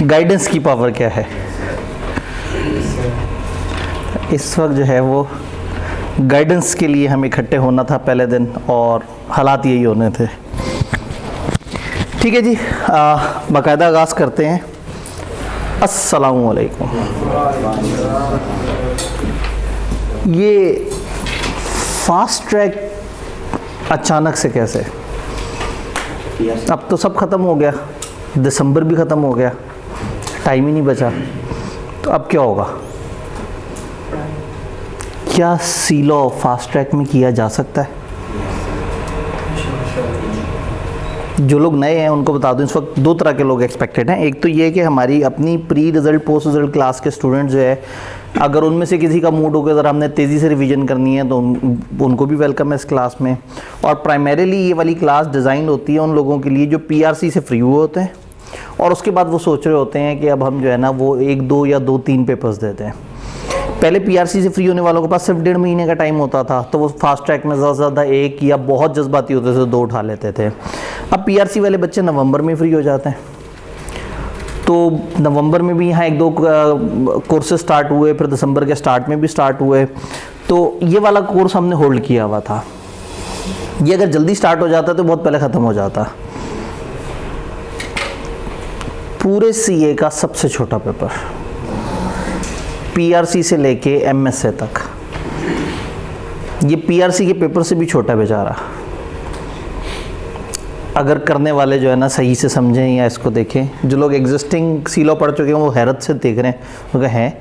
Guidance की power क्या है। इस वक्त जो है वो गाइडेंस के लिए हम इकट्ठे होना था पहले दिन और हालात यही होने थे। ठीक है जी, बाकायदा आगाज़ करते हैं। अस्सलामु अलैकुम। ये फास्ट ट्रैक अचानक से कैसे? अब तो सब ख़त्म हो गया, दिसंबर भी ख़त्म हो गया, टाइम ही नहीं बचा, तो अब क्या होगा? क्या सीलो फास्ट ट्रैक में किया जा सकता है? जो लोग नए हैं उनको बता दूं, इस वक्त दो तरह के लोग एक्सपेक्टेड हैं। एक तो ये कि हमारी अपनी pre result post result class के स्टूडेंट जो है, अगर उनमें से किसी का मूड हो गया अगर हमने तेज़ी से रिवीजन करनी है तो उनको भी वेलकम है इस क्लास में। और प्राइमरीली ये वाली क्लास डिज़ाइन होती है उन लोगों के लिए जो पीआरसी से फ्री हुए होते हैं और उसके बाद वो सोच रहे होते हैं कि अब हम जो है ना वो 1 2 या 2 3 पेपर्स देते हैं। पहले पीआरसी से फ्री होने वालों के पास सिर्फ 1.5 महीने का टाइम होता था, तो वो फास्ट ट्रैक में ज़्यादा से ज़्यादा 1 या बहुत जज्बाती होते थे 2 उठा लेते थे। अब पीआरसी वाले बच्चे नवंबर में फ्री हो जाते हैं, तो नवंबर में भी यहाँ 1 2 कोर्सेज स्टार्ट हुए, फिर दिसंबर के स्टार्ट में भी स्टार्ट हुए। तो ये वाला कोर्स हमने होल्ड किया हुआ था। ये अगर जल्दी स्टार्ट हो जाता तो बहुत पहले ख़त्म हो जाता। पूरे सीए का सबसे छोटा पेपर पीआरसी से लेके एमएसए तक, ये पीआरसी के पेपर से भी छोटा बेचारा। अगर करने वाले जो है ना सही से समझें या इसको देखें, जो लोग एग्जिस्टिंग सीलो पढ़ चुके हैं वो हैरत से देख रहे हैं, वो कहें हैं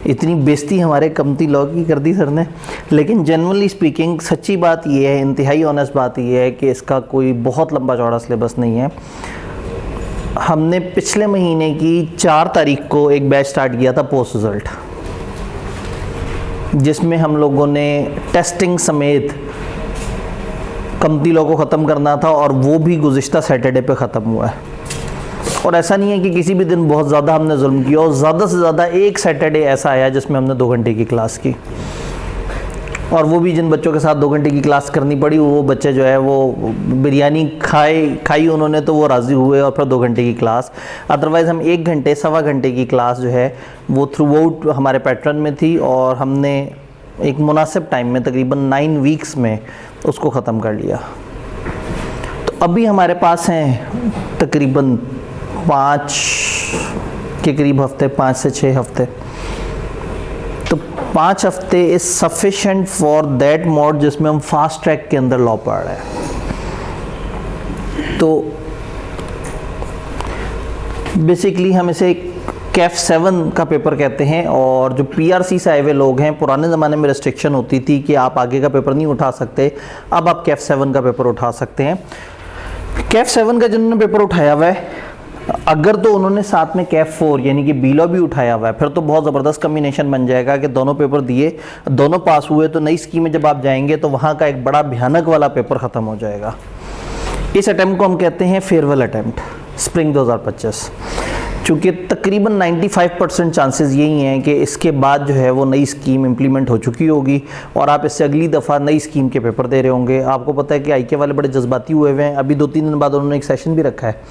इतनी बेइज्जती हमारे कमती लॉ की कर दी सर ने। लेकिन जनरली स्पीकिंग सच्ची बात ये है, इंतहाई ऑनेस्ट बात ये है कि इसका कोई बहुत लंबा चौड़ा सिलेबस नहीं है। हमने पिछले महीने की 4 तारीख को एक बैच स्टार्ट किया था पोस्ट रिज़ल्ट, जिसमें हम लोगों ने टेस्टिंग समेत कमती लॉ को ख़त्म करना था और वो भी गुज़िश्ता सैटरडे पे ख़त्म हुआ है। और ऐसा नहीं है कि किसी भी दिन बहुत ज़्यादा हमने जुल्म किया, और ज़्यादा से ज़्यादा एक सैटरडे ऐसा आया जिसमें हमने 2 घंटे की क्लास की, और वो भी जिन बच्चों के साथ 2 घंटे की क्लास करनी पड़ी वो बच्चे जो है वो बिरयानी खाई उन्होंने तो वो राज़ी हुए और फिर 2 घंटे की क्लास। अदरवाइज़ हम 1 घंटे 1.25 घंटे की क्लास जो है वो थ्रू आउट हमारे पैटर्न में थी, और हमने एक मुनासिब टाइम में तकरीबन 9 वीक्स में उसको ख़त्म कर लिया। तो अभी हमारे पास हैं तकरीबन 5 के करीब हफ्ते, 5 से 6 हफ्ते। तो 5 हफ्ते is sufficient for that mode जिसमें हम फास्ट ट्रैक के अंदर लॉ पढ़ रहे हैं। तो बेसिकली हम इसे कैफ 7 का पेपर कहते हैं, और जो पीआरसी से आए हुए लोग हैं, पुराने ज़माने में रिस्ट्रिक्शन होती थी कि आप आगे का पेपर नहीं उठा सकते, अब आप कैफ 7 का पेपर उठा सकते हैं। कैफ 7 का जिन्होंने पेपर उठाया हुआ है, अगर तो उन्होंने साथ में कैफ 4 यानी कि बीलो भी उठाया हुआ है, फिर तो बहुत ज़बरदस्त कम्बिनेशन बन जाएगा कि दोनों पेपर दिए, दोनों पास हुए, तो नई स्कीम में जब आप जाएंगे तो वहाँ का एक बड़ा भयानक वाला पेपर ख़त्म हो जाएगा। इस अटैम्प्ट को हम कहते हैं फेयरवेल अटैम्प्ट, स्प्रिंग 2025। चूँकि तकरीबन 95% चांसेस यही हैं कि इसके बाद जो है वो नई स्कीम इम्प्लीमेंट हो चुकी होगी और आप इससे अगली दफ़ा नई स्कीम के पेपर दे रहे होंगे। आपको पता है कि आईके वाले बड़े जज्बाती हुए हुए हैं। अभी 2-3 दिन बाद उन्होंने एक सेशन भी रखा है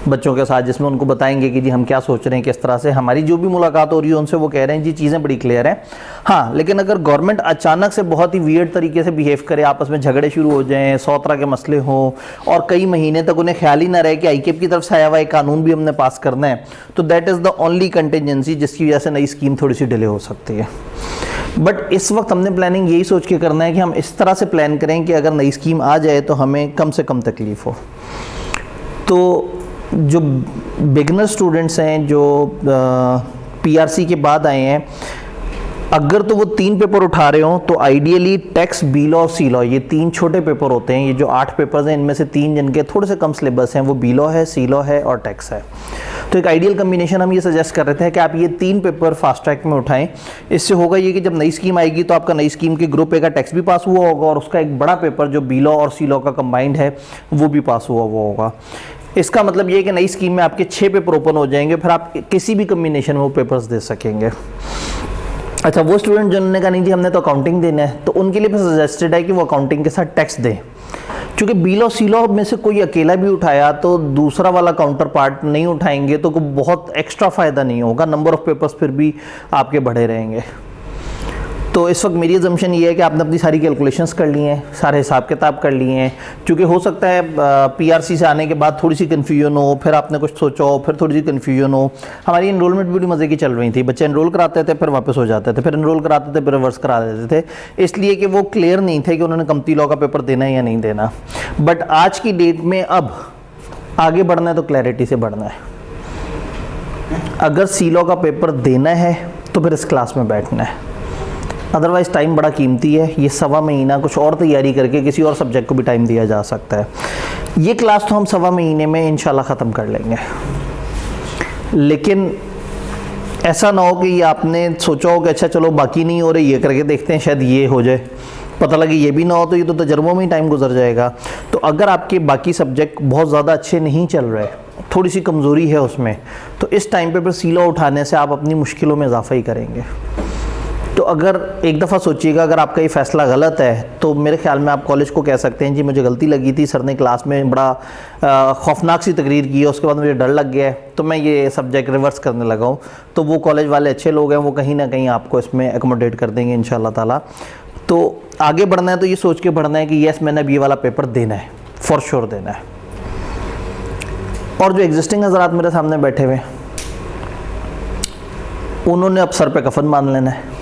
बच्चों के साथ, जिसमें उनको बताएंगे कि जी हम क्या सोच रहे हैं, किस तरह से हमारी जो भी मुलाकात हो रही है उनसे वो कह रहे हैं जी चीज़ें बड़ी क्लियर हैं। हाँ, लेकिन अगर गवर्नमेंट अचानक से बहुत ही वियर्ड तरीके से बिहेव करे, आपस में झगड़े शुरू हो जाएं, 100 तरह के मसले हों और कई महीने तक उन्हें ख्याल ही ना रहे कि आईकेप की तरफ से आया हुआ एक कानून भी हमने पास करना है, तो that is the only contingency जिसकी वजह से नई स्कीम थोड़ी सी डिले हो सकती है। बट इस वक्त हमने प्लानिंग यही सोच के करना है कि हम इस तरह से प्लान करें कि अगर नई स्कीम आ जाए तो हमें कम से कम तकलीफ़ हो। तो जो बिगनर स्टूडेंट्स हैं जो पीआरसी के बाद आए हैं, अगर तो वो 3 पेपर उठा रहे हो तो आइडियली टैक्स, बी लॉ और सी लॉ, ये 3 छोटे पेपर होते हैं। ये जो 8 पेपर्स हैं इनमें से 3 जिनके थोड़े से कम सिलेबस हैं वो बी लॉ है, सी लॉ है और टैक्स है। तो एक आइडियल कम्बिनेशन हम ये सजेस्ट कर रहे थे कि आप ये 3 पेपर फास्ट ट्रैक में उठाएं। इससे होगा ये कि जब नई स्कीम आएगी तो आपका नई स्कीम के ग्रुप ए का टैक्स भी पास हुआ होगा और उसका एक बड़ा पेपर जो बी लॉ और सी लॉ का कंबाइंड है वो भी पास हुआ होगा। इसका मतलब ये कि नई स्कीम में आपके 6 पेपर ओपन हो जाएंगे, फिर आप किसी भी कम्बिनेशन में वो पेपर्स दे सकेंगे। अच्छा, वो स्टूडेंट जिन्होंने कहा नहीं जी हमने तो अकाउंटिंग देना है, तो उनके लिए भी सजेस्टेड है कि वो अकाउंटिंग के साथ टैक्स दें, क्योंकि बी लॉ सी लॉ में से कोई अकेला भी उठाया तो दूसरा वाला काउंटर पार्ट नहीं उठाएंगे तो कोई बहुत एक्स्ट्रा फ़ायदा नहीं होगा, नंबर ऑफ़ पेपर्स फिर भी आपके बढ़े रहेंगे। तो इस वक्त मेरी अजम्पशन ये है कि आपने अपनी सारी कैलकुलेशंस कर ली हैं, सारे हिसाब किताब कर लिए हैं, क्योंकि हो सकता है पीआरसी से आने के बाद थोड़ी सी कन्फ्यूजन हो, फिर आपने कुछ सोचा हो, फिर थोड़ी सी कन्फ्यूजन हो। हमारी एनरोलमेंट भी बड़ी मज़े की चल रही थी, बच्चे एनरोल कराते थे फिर वापस हो जाते थे, फिर एनरोल कराते थे फिर रिवर्स करा देते थे, इसलिए कि वो क्लियर नहीं थे कि उन्होंने कंपनी लॉ का पेपर देना है या नहीं देना। बट आज की डेट में अब आगे बढ़ना है तो क्लैरिटी से बढ़ना है। अगर सी लॉ का पेपर देना है तो फिर इस क्लास में बैठना है, अदरवाइज़ टाइम बड़ा कीमती है। ये 1.25 महीना कुछ और तैयारी करके किसी और सब्जेक्ट को भी टाइम दिया जा सकता है। ये क्लास तो हम 1.25 महीने में इंशाल्लाह ख़त्म कर लेंगे, लेकिन ऐसा ना हो कि ये आपने सोचा हो कि अच्छा चलो बाकी नहीं हो रही, ये करके देखते हैं शायद ये हो जाए, पता लगे ये भी ना हो तो ये तो तजर्बों में ही टाइम गुजर जाएगा। तो अगर आपके बाकी सब्जेक्ट बहुत ज़्यादा अच्छे नहीं चल रहे, थोड़ी सी कमज़ोरी है उसमें, तो इस टाइम पे सी लॉ उठाने से आप अपनी मुश्किलों में इजाफा ही करेंगे। तो अगर एक दफ़ा सोचिएगा, अगर आपका ये फ़ैसला गलत है तो मेरे ख्याल में आप कॉलेज को कह सकते हैं जी मुझे गलती लगी थी, सर ने क्लास में बड़ा खौफनाक सी तकरीर की है, उसके बाद मुझे डर लग गया है तो मैं ये सब्जेक्ट रिवर्स करने लगा हूँ। तो वो कॉलेज वाले अच्छे लोग हैं, वो कहीं ना कहीं आपको इसमें एकोमोडेट कर देंगे इंशाल्लाह ताला। तो आगे बढ़ना है तो ये सोच के बढ़ना है कि यस मैंने अब ये वाला पेपर देना है, फॉर श्योर देना है। और जो एग्जिस्टिंग हज़रात मेरे सामने बैठे हुए उन्होंने अब सर पे कफन बांध लेना है,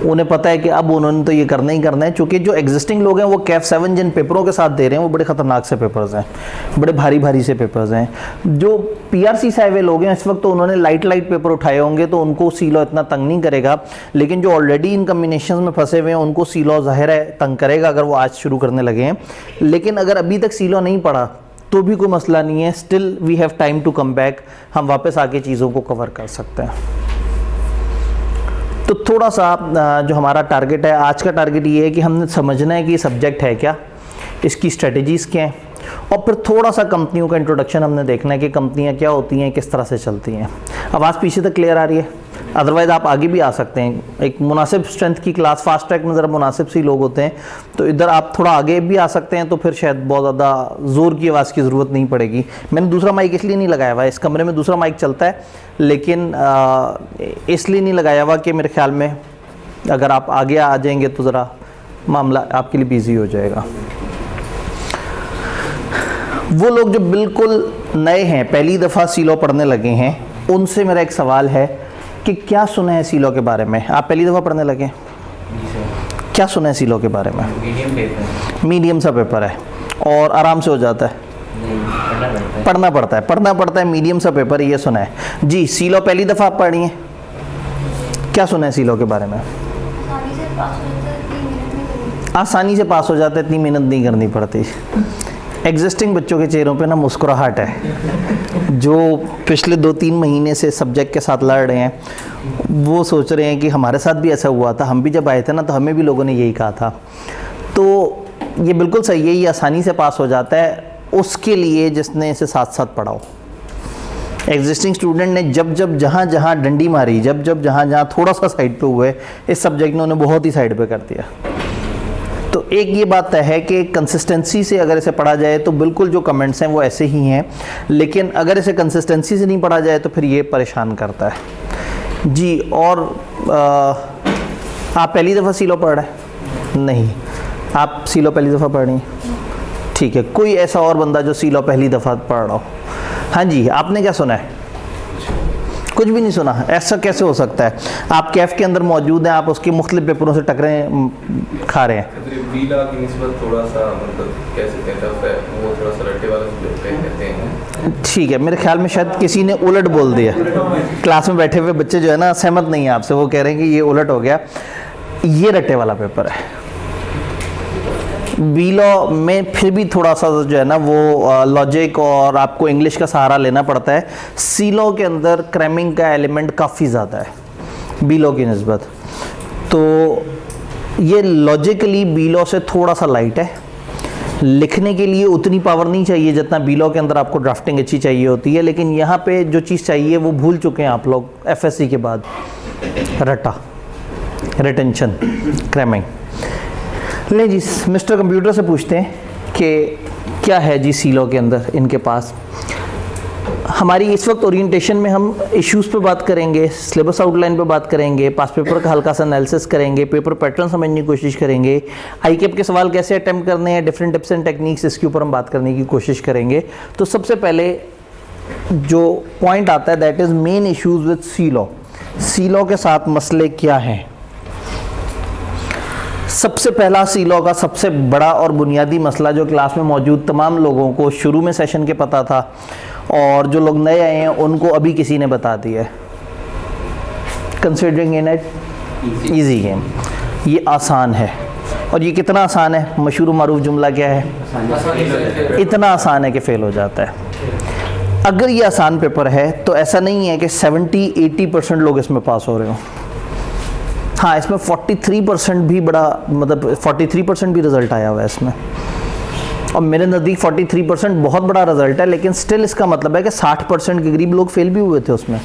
उन्हें पता है कि अब उन्होंने तो ये करना ही करना है, क्योंकि जो एग्जिस्टिंग लोग हैं वो कैफ 7 जिन पेपरों के साथ दे रहे हैं वो बड़े ख़तरनाक से पेपर्स हैं, बड़े भारी भारी से पेपर्स हैं। जो पीआरसी से आए हुए लोग हैं इस वक्त तो उन्होंने लाइट पेपर उठाए होंगे तो उनको सी लॉ इतना तंग नहीं करेगा, लेकिन जो ऑलरेडी इन कम्बिनेशन में फंसे हुए हैं उनको सी लॉ ज़ाहिर है तंग करेगा अगर वो आज शुरू करने लगे हैं। लेकिन अगर अभी तक सी लॉ नहीं पढ़ा तो भी कोई मसला नहीं है, still we have time to come back, हम वापस आके चीज़ों को कवर कर सकते हैं। तो थोड़ा सा जो हमारा टारगेट है, आज का टारगेट ये है कि हमने समझना है कि ये सब्जेक्ट है क्या, इसकी स्ट्रेटजीज़ क्या हैं, और फिर थोड़ा सा कंपनियों का इंट्रोडक्शन हमने देखना है कि कंपनियां क्या होती हैं, किस तरह से चलती हैं। आवाज़ पीछे तक क्लियर आ रही है? अदरवाइज़ आप आगे भी आ सकते हैं। एक मुनासिब स्ट्रेंथ की क्लास, फास्ट ट्रैक में ज़रा मुनासिब सी लोग होते हैं तो इधर आप थोड़ा आगे भी आ सकते हैं, तो फिर शायद बहुत ज़्यादा ज़ोर की आवाज़ की ज़रूरत नहीं पड़ेगी। मैंने दूसरा माइक इसलिए नहीं लगाया हुआ है, इस कमरे में दूसरा माइक चलता है, लेकिन इसलिए नहीं लगाया हुआ कि मेरे ख्याल में अगर आप आगे आ जाएंगे तो ज़रा मामला आपके लिए बिजी हो जाएगा। वो लोग जो बिल्कुल नए हैं, पहली दफ़ा सी लॉ पढ़ने लगे हैं, उनसे मेरा एक सवाल है कि क्या सुना है सी लॉ के बारे में? आप पहली दफ़ा पढ़ने लगे, क्या सुना है सी लॉ के बारे में? मीडियम सा पेपर है और आराम से हो जाता है? पढ़ना पड़ता है, मीडियम सा पेपर, ये सुना है जी। सी लॉ पहली दफ़ा आप पढ़ी हैं, क्या सुना है सी लॉ के बारे में? आसानी से पास हो जाता है, इतनी मेहनत नहीं करनी पड़ती। एग्जिस्टिंग बच्चों के चेहरों पे ना मुस्कुराहट है, जो पिछले 2-3 महीने से सब्जेक्ट के साथ लड़ रहे हैं, वो सोच रहे हैं कि हमारे साथ भी ऐसा हुआ था, हम भी जब आए थे ना तो हमें भी लोगों ने यही कहा था। तो ये बिल्कुल सही है, ये आसानी से पास हो जाता है उसके लिए जिसने इसे साथ साथ पढ़ा हो। एग्जिस्टिंग स्टूडेंट ने जब जहाँ डंडी मारी, जहाँ थोड़ा सा साइड पे हुए, इस सब्जेक्ट ने उन्हें बहुत ही साइड पे कर दिया। तो एक ये बात है कि कंसिस्टेंसी से अगर इसे पढ़ा जाए तो बिल्कुल जो कमेंट्स हैं वो ऐसे ही हैं, लेकिन अगर इसे कंसिस्टेंसी से नहीं पढ़ा जाए तो फिर ये परेशान करता है जी। और आप पहली दफ़ा सी लॉ पढ़ रहे हैं? नहीं, आप सी लॉ पहली दफ़ा पढ़ रही हैं, ठीक है। कोई ऐसा और बंदा जो सी लॉ पहली दफ़ा पढ़ रहा हो? हाँ जी, आपने क्या सुना है? कुछ भी नहीं सुना? ऐसा कैसे हो सकता है? आप कैफ के अंदर मौजूद हैं, आप उसके मुख्तलिफ पेपरों से टकरें खा रहे हैं। बीला की निस्बत थोड़ा सा मतलब कैसे कहते हैं वो थोड़ा सा रट्टे वाला कहते हैं। ठीक है, मेरे ख्याल में शायद किसी ने उलट बोल दिया। क्लास में बैठे हुए बच्चे जो है ना सहमत नहीं है आपसे, वो कह रहे हैं कि ये उलट हो गया, ये रट्टे वाला पेपर है। बी लॉ में फिर भी थोड़ा सा जो है ना वो लॉजिक और आपको इंग्लिश का सहारा लेना पड़ता है। सी लॉ के अंदर क्रैमिंग का एलिमेंट काफ़ी ज़्यादा है बी लॉ की निस्बत, तो ये लॉजिकली बी लॉ से थोड़ा सा लाइट है। लिखने के लिए उतनी पावर नहीं चाहिए जितना बी लॉ के अंदर आपको ड्राफ्टिंग अच्छी चाहिए होती है, लेकिन यहाँ पे जो चीज़ चाहिए वो भूल चुके हैं आप लोग एफएससी के बाद, रटा, रिटेंशन, क्रैमिंग। ले जी, मिस्टर कंप्यूटर से पूछते हैं कि क्या है जी सी लॉ के अंदर इनके पास। हमारी इस वक्त ओरिएंटेशन में हम इश्यूज़ पे बात करेंगे, सिलेबस आउटलाइन पे बात करेंगे, पास पेपर का हल्का सा एनालिसिस करेंगे, पेपर पैटर्न समझने की कोशिश करेंगे, आईकेप के सवाल कैसे अटेम्प्ट करने हैं, डिफरेंट टिप्स एंड टेक्निक्स, इसके ऊपर हम बात करने की कोशिश करेंगे। तो सबसे पहले जो पॉइंट आता है that is main issues with sea law. Sea law के साथ मसले क्या हैं? सबसे पहला सी लॉ का सबसे बड़ा और बुनियादी मसला जो क्लास में मौजूद तमाम लोगों को शुरू में सेशन के पता था और जो लोग नए आए हैं उनको अभी किसी ने बता दिया है, considering in it easy game. ये आसान है। और ये कितना आसान है? मशहूर मारूफ जुमला क्या है? इतना आसान है कि फेल हो जाता है। अगर ये आसान पेपर है तो ऐसा नहीं है कि 70-80% लोग इसमें पास हो रहे हो। हाँ, इसमें 43% भी बड़ा, मतलब 43% भी रिजल्ट आया हुआ है इसमें, और मेरे नज़दीक 43% बहुत बड़ा रिजल्ट है, लेकिन स्टिल इसका मतलब है कि 60% के करीब लोग फेल भी हुए थे उसमें।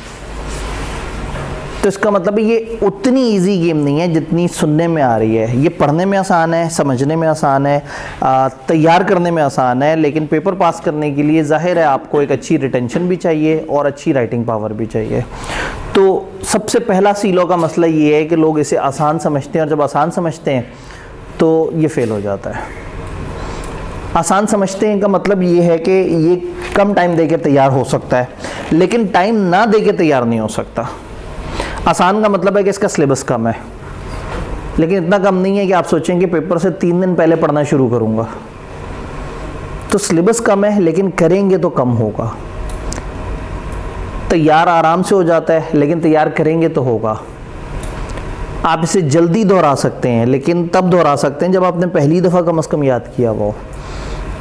तो इसका मतलब ये उतनी इजी गेम नहीं है जितनी सुनने में आ रही है। ये पढ़ने में आसान है, समझने में आसान है, तैयार करने में आसान है, लेकिन पेपर पास करने के लिए जाहिर है आपको एक अच्छी रिटेंशन भी चाहिए और अच्छी राइटिंग पावर भी चाहिए। तो सबसे पहला सी लॉ का मसला ये है कि लोग इसे आसान समझते हैं, और जब आसान समझते हैं तो ये फेल हो जाता है। आसान समझते हैं का मतलब ये है कि ये कम टाइम देके तैयार हो सकता है, लेकिन टाइम ना देके तैयार नहीं हो सकता। आसान का मतलब है कि इसका सिलेबस कम है, लेकिन इतना कम नहीं है कि आप सोचेंगे पेपर से 3 दिन पहले पढ़ना शुरू करूँगा। तो सिलेबस कम है, लेकिन करेंगे तो कम होगा। तैयार आराम से हो जाता है, लेकिन तैयार करेंगे तो होगा। आप इसे जल्दी दोहरा सकते हैं, लेकिन तब दोहरा सकते हैं जब आपने पहली दफ़ा कम से कम याद किया वो।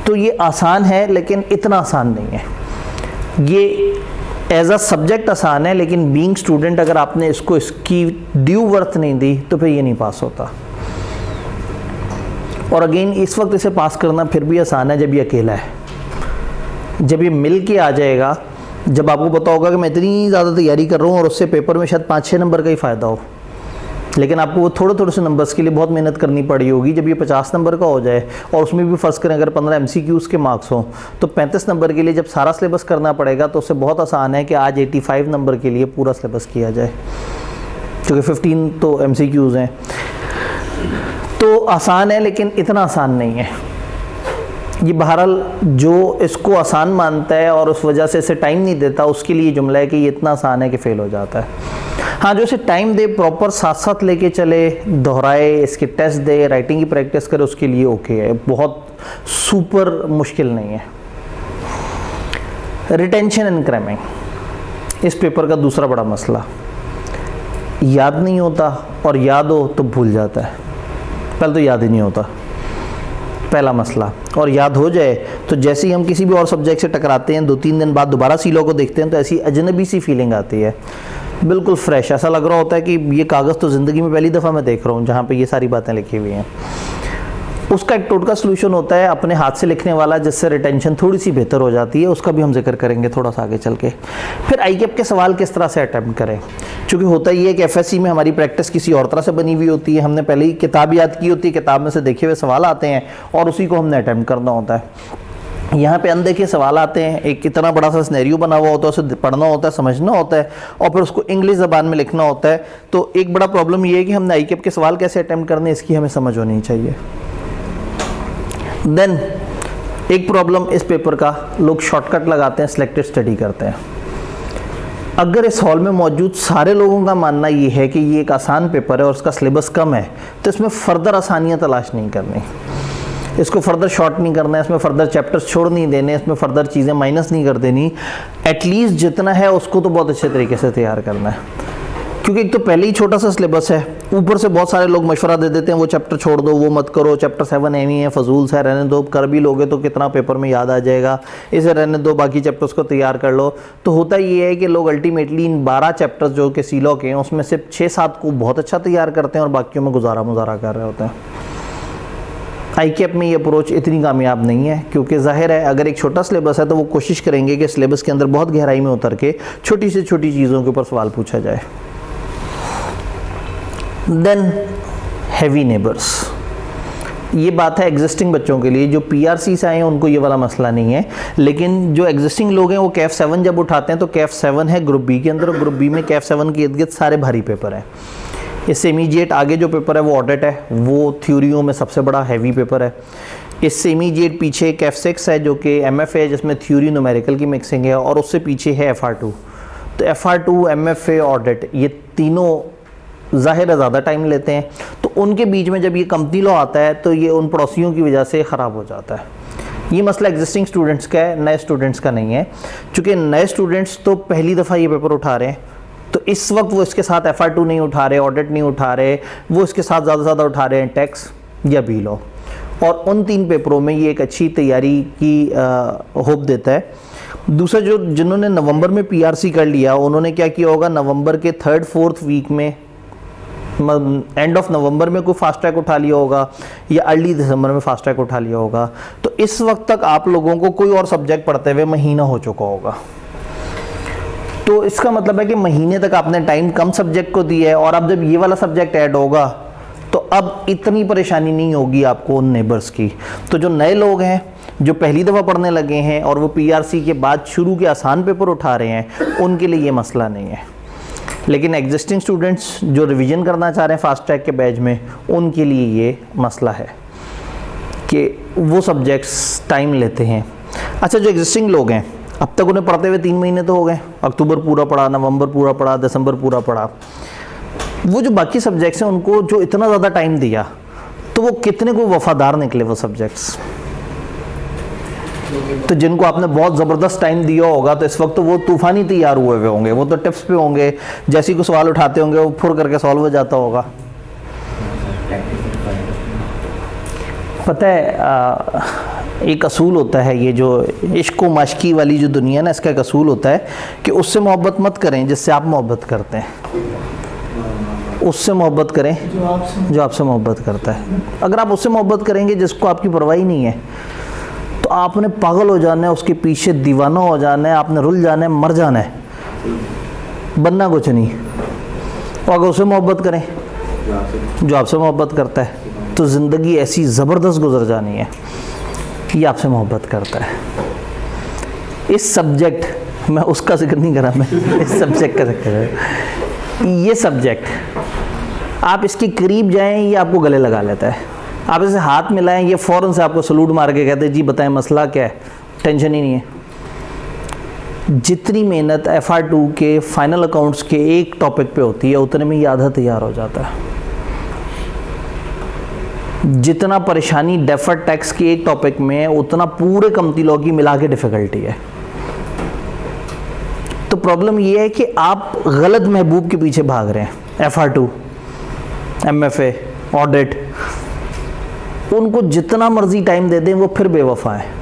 तो ये आसान है, लेकिन इतना आसान नहीं है। ये एज अ सब्जेक्ट आसान है, लेकिन बीइंग स्टूडेंट अगर आपने इसको इसकी ड्यू वर्थ नहीं दी तो फिर ये नहीं पास होता। और अगेन इस वक्त इसे पास करना फिर भी आसान है जब ये अकेला है। जब ये मिल के आ जाएगा, जब आपको पता होगा कि मैं इतनी ज़्यादा तैयारी कर रहा हूँ और उससे पेपर में शायद 5-6 नंबर का ही फ़ायदा हो, लेकिन आपको वो थोड़े से नंबर्स के लिए बहुत मेहनत करनी पड़ी होगी। जब ये 50 नंबर का हो जाए, और उसमें भी फ़र्ज़ करें अगर 15 MCQs के मार्क्स हों, तो 35 नंबर के लिए जब सारा सिलेबस करना पड़ेगा तो उससे बहुत आसान है कि आज 85 नंबर के लिए पूरा सिलेबस किया जाए, क्योंकि 15 तो MCQs हैं। तो आसान है, लेकिन इतना आसान नहीं है। ये बहरहाल जो इसको आसान मानता है और उस वजह से इसे टाइम नहीं देता, उसके लिए जुमला है कि ये इतना आसान है कि फ़ेल हो जाता है। हाँ, जो इसे टाइम दे, प्रॉपर साथ साथ लेके चले, दोहराए, इसके टेस्ट दे, राइटिंग की प्रैक्टिस करे, उसके लिए ओके है, बहुत सुपर मुश्किल नहीं है। रिटेंशन एंड क्रैमिंग, इस पेपर का दूसरा बड़ा मसला। याद नहीं होता, और याद हो तो भूल जाता है। पहले तो याद ही नहीं होता, पहला मसला। और याद हो जाए तो जैसे ही हम किसी भी और सब्जेक्ट से टकराते हैं, 2-3 दिन बाद दोबारा सी लॉ को देखते हैं तो ऐसी अजनबी सी फीलिंग आती है, बिल्कुल फ्रेश। ऐसा लग रहा होता है कि ये कागज़ तो ज़िंदगी में पहली दफ़ा मैं देख रहा हूँ जहाँ पे ये सारी बातें लिखी हुई हैं। उसका एक टोटका सलूशन होता है अपने हाथ से लिखने वाला, जिससे रिटेंशन थोड़ी सी बेहतर हो जाती है। उसका भी हम जिक्र करेंगे थोड़ा सा आगे चल के। फिर आईकेप के सवाल किस तरह से अटैम्प्ट करें, क्योंकि होता ही है कि एफएससी में हमारी प्रैक्टिस किसी और तरह से बनी हुई होती है। हमने पहले ही किताब याद की होती है, किताब में से देखे हुए सवाल आते हैं और उसी को हमने अटैम्प्ट करना होता है। यहाँ पे अनदेखे सवाल आते हैं, एक इतना बड़ा सा सिनेरियो बना हुआ होता है, उसे पढ़ना होता है, समझना होता है, और फिर उसको इंग्लिश ज़बान में लिखना होता है। तो एक बड़ा प्रॉब्लम ये है कि हमने आईकेप के सवाल कैसे अटैम्प्ट करने, इसकी हमें समझ होनी चाहिए। देन एक प्रॉब्लम इस पेपर का, लोग शॉर्टकट लगाते हैं, सिलेक्टेड स्टडी करते हैं। अगर इस हॉल में मौजूद सारे लोगों का मानना ये है कि ये एक आसान पेपर है और उसका सिलेबस कम है, तो इसमें फ़र्दर आसानियाँ तलाश नहीं करनी, इसको फर्दर शॉर्ट नहीं करना है, इसमें फर्दर चैप्टर्स छोड़ नहीं देने, इसमें फर्दर चीज़ें माइनस नहीं कर देनी। एटलीस्ट जितना है उसको तो बहुत अच्छे तरीके से तैयार करना है, क्योंकि एक तो पहले ही छोटा सा सिलेबस है, ऊपर से बहुत सारे लोग मशवरा दे देते हैं वो चैप्टर छोड़ दो, वो मत करो, चैप्टर 7 एम ही है, फजूल सा रहने दो, कर भी लोगे तो कितना पेपर में याद आ जाएगा, इसे रहने दो, बाकी चैप्टर्स को तैयार कर लो। तो होता ये है कि लोग अल्टीमेटली इन 12 चैप्टर्स जो कि सी लॉ के हैं उसमें से 6-7 को बहुत अच्छा तैयार करते हैं और बाकियों में गुजारा मुजारा कर रहे होते हैं। आईकेप में ये अप्रोच इतनी कामयाब नहीं है, क्योंकि जाहिर है अगर एक छोटा सिलेबस है तो वो कोशिश करेंगे कि सिलेबस के अंदर बहुत गहराई में उतर के छोटी से छोटी चीज़ों के ऊपर सवाल पूछा जाए। देन हैवी नेबर्स, ये बात है एग्जिस्टिंग बच्चों के लिए। जो पीआरसी से आए हैं उनको ये वाला मसला नहीं है, लेकिन जो एग्जिस्टिंग लोग हैं वो कैफ 7 जब उठाते हैं तो कैफ 7 है ग्रुप बी के अंदर, और ग्रुप बी में कैफ 7 के इर्द गिर्द सारे भारी पेपर हैं। इससे इमीडिएट आगे जो पेपर है वो ऑडिट है, वो थ्योरियों में सबसे बड़ा हैवी पेपर है। इससे इमीडिएट पीछे कैफ 6 है जो कि एमएफए है, जिसमें थ्योरी न्यूमेरिकल की मिक्सिंग है, और उससे पीछे है एफआर2। तो एफआर2, एमएफए, ऑडिट, ये तीनों ज़ाहिर है ज़्यादा टाइम लेते हैं। तो उनके बीच में जब ये कंपनी लॉ आता है तो ये उन पड़ोसियों की वजह से ख़राब हो जाता है। ये मसला एग्जिस्टिंग स्टूडेंट्स का है, नए स्टूडेंट्स का नहीं है। चूँकि नए स्टूडेंट्स तो पहली दफ़ा ये पेपर उठा रहे हैं, तो इस वक्त वो इसके साथ एफआर2 नहीं उठा रहे, ऑडिट नहीं उठा रहे, वो इसके साथ ज़्यादा से ज़्यादा उठा रहे हैं टैक्स या बी लॉ। और उन 3 पेपरों में ये एक अच्छी तैयारी की होप देता है। दूसरा, जो जिन्होंने नवंबर में पीआरसी कर लिया उन्होंने क्या किया होगा, नवंबर के 3rd-4th वीक में, एंड ऑफ नवंबर में कोई फास्ट ट्रैक उठा लिया होगा या अर्ली दिसंबर में फास्ट ट्रैक उठा लिया होगा। तो इस वक्त तक आप लोगों को कोई और सब्जेक्ट पढ़ते हुए महीना हो चुका होगा। तो इसका मतलब है कि महीने तक आपने टाइम कम सब्जेक्ट को दिया है, और अब जब ये वाला सब्जेक्ट ऐड होगा तो अब इतनी परेशानी नहीं होगी आपको उन नेबर्स की। तो जो नए लोग हैं जो पहली दफ़ा पढ़ने लगे हैं और वो पीआरसी के बाद शुरू के आसान पेपर उठा रहे हैं, उनके लिए ये मसला नहीं है। लेकिन एग्जिस्टिंग स्टूडेंट्स जो रिवीजन करना चाह रहे हैं फास्ट ट्रैक के बैच में, उनके लिए ये मसला है कि वो सब्जेक्ट्स टाइम लेते हैं। अच्छा, जो एग्जिस्टिंग लोग हैं अब तक उन्हें पढ़ते हुए 3 महीने तो हो गए, अक्टूबर पूरा पढ़ा, नवंबर पूरा पढ़ा, दिसंबर पूरा पढ़ा। वो जो बाकी सब्जेक्ट्स हैं उनको जो इतना ज़्यादा टाइम दिया, तो वो कितने को वफादार निकले वो सब्जेक्ट्स। तो जिनको आपने बहुत ज़बरदस्त टाइम दिया होगा तो इस वक्त तो वो तूफ़ानी तैयार हुए होंगे, वो तो टिप्स पे होंगे, जैसे ही कोई सवाल उठाते होंगे वो फुर करके सॉल्व हो जाता होगा। पता है एक असूल होता है, ये जो इश्क व माशकी वाली जो दुनिया ना, इसका एक असूल होता है कि उससे मोहब्बत मत करें जिससे आप मोहब्बत करते हैं, उससे मोहब्बत करें जो आपसे मोहब्बत करता है। अगर आप उससे मोहब्बत करेंगे जिसको आपकी परवाह ही नहीं है, तो आपने पागल हो जाना है, उसके पीछे दीवाना हो जाना है, आपने रुल जाना है, मर जाना है, बनना कुछ नहीं। और अगर उससे मोहब्बत करें जो आपसे मोहब्बत करता है, तो ज़िंदगी ऐसी ज़बरदस्त गुजर जानी है। ये आपसे मोहब्बत करता है। इस सब्जेक्ट, मैं उसका जिक्र नहीं करा, मैं इस सब्जेक्ट का जिक्र है। ये सब्जेक्ट आप इसके करीब जाएं, ये आपको गले लगा लेता है। आप इसे हाथ मिलाएं, ये फ़ौरन से आपको सलूट मार के कहते हैं जी बताएं मसला क्या है, टेंशन ही नहीं है। जितनी मेहनत एफआर2 के फाइनल अकाउंट्स के एक टॉपिक पे होती है, उतने में ये आधा तैयार हो जाता है। जितना परेशानी डेफर्ड टैक्स के एक टॉपिक में है, उतना पूरे कंपनी लॉ की मिला के डिफ़िकल्टी है। तो प्रॉब्लम ये है कि आप गलत महबूब के पीछे भाग रहे हैं। एफआर2, एमएफए, ऑडिट, उनको जितना मर्जी टाइम दे दें वो फिर बेवफा है।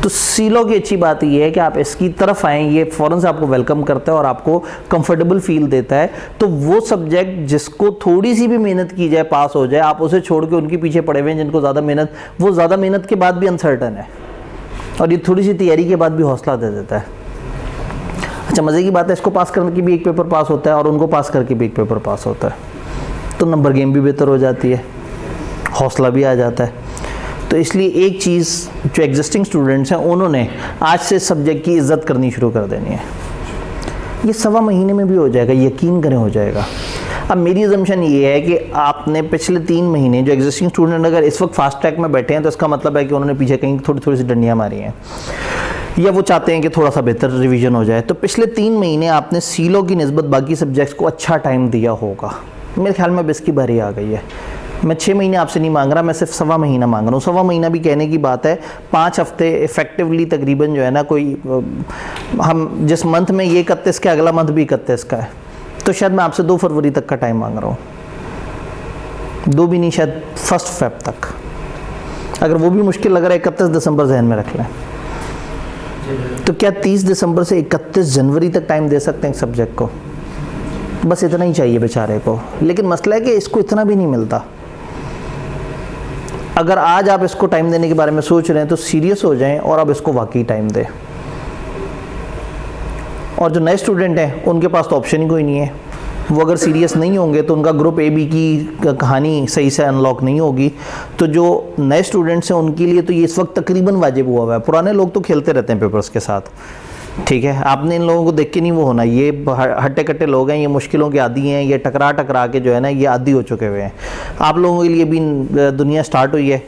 तो सीलो की अच्छी बात ये है कि आप इसकी तरफ आएँ, ये फ़ौरन से आपको वेलकम करता है और आपको कंफर्टेबल फील देता है। तो वो सब्जेक्ट जिसको थोड़ी सी भी मेहनत की जाए पास हो जाए, आप उसे छोड़ के उनके पीछे पड़े हुए हैं जिनको ज़्यादा मेहनत, वो ज़्यादा मेहनत के बाद भी अनसर्टन है, और ये थोड़ी सी तैयारी के बाद भी हौसला दे देता है। अच्छा, मज़े की बात है, इसको पास करने की भी एक पेपर पास होता है और उनको पास करके भी एक पेपर पास होता है, तो नंबर गेम भी बेहतर हो जाती है, हौसला भी आ जाता है। तो इसलिए एक चीज़ जो एग्जिस्टिंग स्टूडेंट्स हैं उन्होंने आज से सब्जेक्ट की इज़्ज़त करनी शुरू कर देनी है। ये 1.25 महीने में भी हो जाएगा, यकीन करें हो जाएगा। अब मेरी अजम्पशन ये है कि आपने पिछले 3 महीने जो एग्जिस्टिंग स्टूडेंट अगर इस वक्त फास्ट ट्रैक में बैठे हैं, तो इसका मतलब है कि उन्होंने पीछे कहीं थोड़ी सी डंडियाँ मारी हैं, या वो चाहते हैं कि थोड़ा सा बेहतर रिवीजन हो जाए। तो पिछले 3 महीने आपने सीलो की निस्बत बाकी सब्जेक्ट्स को अच्छा टाइम दिया होगा। मेरे ख्याल में अब इसकी बारी आ गई है। मैं 6 महीने आपसे नहीं मांग रहा, मैं सिर्फ 1.25 महीना मांग रहा हूँ। 1.25 महीना भी कहने की बात है, 5 हफ्ते इफेक्टिवली तकरीबन जो है ना, कोई हम जिस मंथ में ये 31 का, अगला मंथ भी 31 का है, तो शायद मैं आपसे 2 फरवरी तक का टाइम मांग रहा हूँ, 2 भी नहीं, शायद 1 फेब तक। अगर वो भी मुश्किल लग रहा है, 31 दिसंबर जहन में रख लें। तो क्या 30 दिसंबर से 31 जनवरी तक टाइम दे सकते हैं एक सब्जेक्ट को? बस इतना ही चाहिए बेचारे को। लेकिन मसला है कि इसको इतना भी नहीं मिलता। अगर आज आप इसको टाइम देने के बारे में सोच रहे हैं तो सीरियस हो जाएं और अब इसको वाकई टाइम दें। और जो नए स्टूडेंट हैं उनके पास तो ऑप्शन ही कोई नहीं है, वो अगर सीरियस नहीं होंगे तो उनका ग्रुप ए बी की कहानी सही से अनलॉक नहीं होगी। तो जो नए स्टूडेंट्स हैं उनके लिए तो ये इस वक्त तकरीबन वाजिब हुआ हुआ है। पुराने लोग तो खेलते रहते हैं पेपर्स के साथ, ठीक है, आपने इन लोगों को देख के नहीं वो होना। ये हट्टे कट्टे लोग हैं, ये मुश्किलों के आदी हैं, ये टकरा टकरा के जो है ना ये आदी हो चुके हुए हैं। आप लोगों के लिए भी दुनिया स्टार्ट हुई है,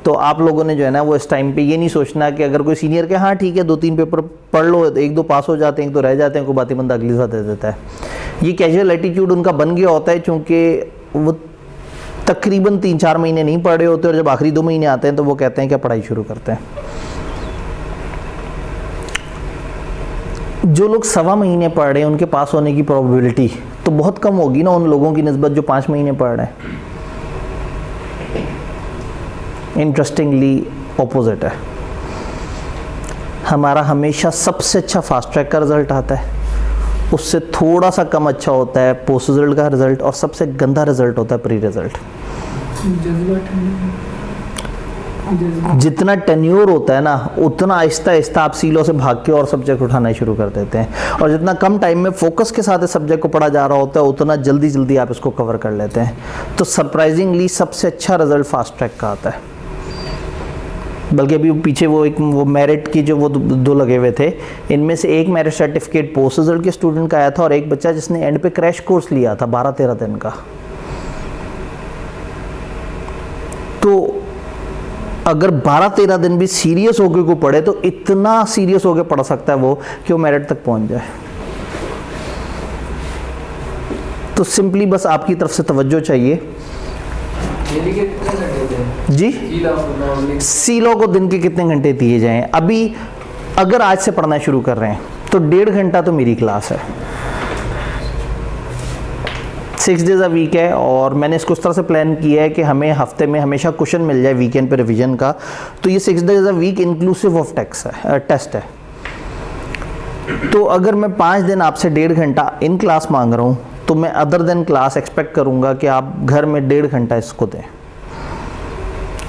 तो आप लोगों ने जो है ना वो इस टाइम पे ये नहीं सोचना कि अगर कोई सीनियर के हाँ ठीक है 2-3 पेपर पढ़ लो, 1-2 पास हो जाते हैं, 1-2 रह जाते हैं, कोई बाती बंदा अगली बार दे देता है। ये कैजुअल एटीट्यूड उनका बन गया होता है, चूँकि वो तकरीबन 3-4 महीने नहीं पढ़ रहे होते और जब आखिरी 2 महीने आते हैं तो वो कहते हैं कि पढ़ाई शुरू करते हैं। जो लोग 1.25 महीने पढ़ रहे हैं उनके पास होने की प्रोबेबिलिटी तो बहुत कम होगी ना उन लोगों की निस्बत जो 5 महीने पढ़ रहे हैं। इंटरेस्टिंगली ऑपोजिट है। हमारा हमेशा सबसे अच्छा फास्ट ट्रैक का रिजल्ट आता है, उससे थोड़ा सा कम अच्छा होता है पोस्ट रिजल्ट का रिजल्ट, और सबसे गंदा रिजल्ट होता है प्री रिजल्ट। जितना टेन्योर होता है ना उतना आहिस्ता आहिस्ता आप सीलों से भाग के और सब्जेक्ट उठाना शुरू कर देते हैं, और जितना कम टाइम में फोकस के साथ इस सब्जेक्ट को पढ़ा जा रहा होता है उतना जल्दी जल्दी आप इसको कवर कर लेते हैं। तो सरप्राइजिंगली सबसे अच्छा रिजल्ट फास्ट ट्रैक का आता है। बल्कि अभी पीछे वो मेरिट की जो वो दो लगे हुए थे, इनमें से एक मेरिट सर्टिफिकेट पोस्ट रिजल्ट के स्टूडेंट का आया था और एक बच्चा जिसने एंड पे क्रैश कोर्स लिया था 12-13 दिन का। तो अगर 12-13 दिन भी सीरियस होकर को पढ़े तो इतना सीरियस होकर पढ़ सकता है वो कि वो मेरिट तक पहुंच जाए। तो सिंपली बस आपकी तरफ से तवज्जो चाहिए जी। सीलो को दिन के कितने घंटे दिए जाएं? अभी अगर आज से पढ़ना शुरू कर रहे हैं तो 1.5 घंटा तो मेरी क्लास है, 6 डेज अ वीक है, और मैंने इसको इस तरह से प्लान किया है कि हमें हफ्ते में हमेशा क्वेश्चन मिल जाए वीकेंड पे रिवीजन का। तो ये 6 days a week inclusive of test है। तो अगर मैं 5 दिन आपसे 1.5 घंटा इन क्लास मांग रहा हूँ तो मैं अदर देन क्लास एक्सपेक्ट करूँगा कि आप घर में 1.5 घंटा इसको दें।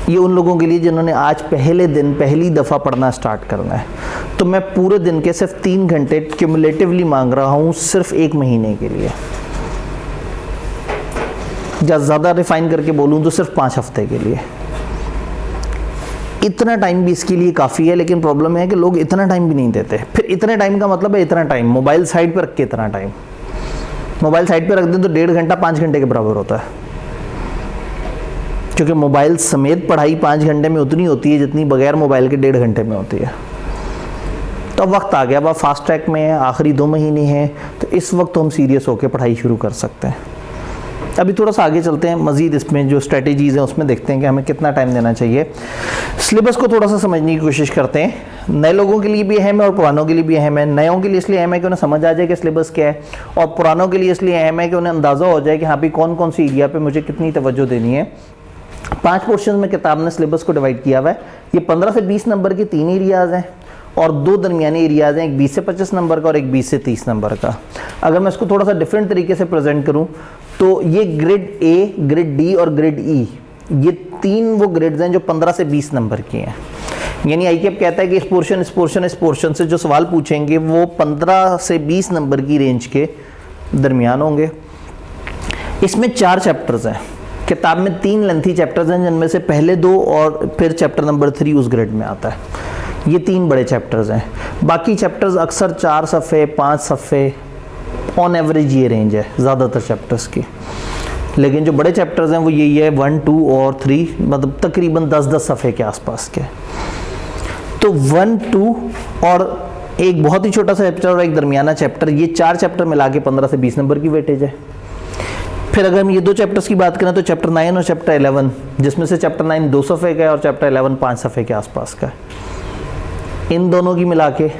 ये उन लोगों के लिए जिन्होंने आज पहले दिन पहली दफ़ा पढ़ना स्टार्ट करना है। तो मैं पूरे दिन के सिर्फ 3 घंटे क्यूमुलेटिवली मांग रहा हूँ सिर्फ 1 महीने के लिए, या ज़्यादा रिफाइन करके बोलूँ तो सिर्फ 5 हफ्ते के लिए। इतना टाइम भी इसके लिए काफ़ी है, लेकिन प्रॉब्लम है कि लोग इतना टाइम भी नहीं देते। फिर इतने टाइम का मतलब है इतना टाइम मोबाइल साइड पर रख के, इतना टाइम मोबाइल साइड पे रख दें तो 1.5 घंटा 5 घंटे के बराबर होता है, क्योंकि मोबाइल समेत पढ़ाई 5 घंटे में उतनी होती है जितनी बगैर मोबाइल के 1.5 घंटे में होती है। तो अब वक्त आ गया, अब आप फास्ट ट्रैक में है, आखिरी 2 महीने हैं, तो इस वक्त तो हम सीरियस होकर पढ़ाई शुरू कर सकते हैं। अभी थोड़ा सा आगे चलते हैं, मज़ीद इसमें जो स्ट्रेटजीज़ हैं उसमें देखते हैं कि हमें कितना टाइम देना चाहिए। सिलेबस को थोड़ा सा समझने की कोशिश करते हैं। नए लोगों के लिए भी अहम है और पुरानों के लिए भी अहम है। नयों के लिए इसलिए अहम है कि उन्हें समझ आ जाए कि सिलेबस क्या है, और पुरानों के लिए इसलिए अहम है कि उन्हें अंदाज़ा हो जाए कि हाँ भी कौन कौन सी एरिया पर मुझे कितनी तवज्जो देनी है। 5 पोर्शन में किताब ने सिलेबस को डिवाइड किया हुआ है। ये 15 से 20 नंबर के 3 एरियाज़ हैं और 2 दरमियानी एरियाज़ हैं, एक 20 से 25 नंबर का और एक 20 से 30 नंबर का। अगर मैं इसको थोड़ा सा डिफरेंट तरीके से प्रेजेंट करूं तो ये ग्रेड ए, ग्रेड डी और ग्रेड ई, ये 3 वो ग्रेड्स हैं जो 15 से 20 नंबर की हैं। यानी आईकेएप कहता है कि इस पोर्शन से जो सवाल पूछेंगे वो 15 से 20 नंबर की रेंज के दरमियान होंगे। इसमें 4 चैप्टर्स हैं। किताब में 3 लेंथी चैप्टर्स हैं, जिनमें से पहले 2 और फिर चैप्टर नंबर 3 उस ग्रेड में आता है। ये 3 बड़े चैप्टर्स हैं। बाकी चैप्टर्स अक्सर 4 सफ़े 5 सफ़े ऑन एवरेज ये रेंज है ज़्यादातर चैप्टर्स की। लेकिन जो बड़े चैप्टर्स हैं वो यही है 1, 2 और 3, मतलब तकरीबन 10-10 सफ़े के आसपास के। तो 1, 2 और एक बहुत ही छोटा सा चैप्टर और एक दरमियाना चैप्टर, ये 4 चैप्टर मिला के 15 से 20 नंबर की वेटेज है। फिर अगर हम ये 2 चैप्टर्स की बात करें तो चैप्टर 9 और चैप्टर 11, जिसमें से चैप्टर 9 2 सफ़े का है और चैप्टर 11 5 सफ़े के आसपास का है। इन दोनों की मिला के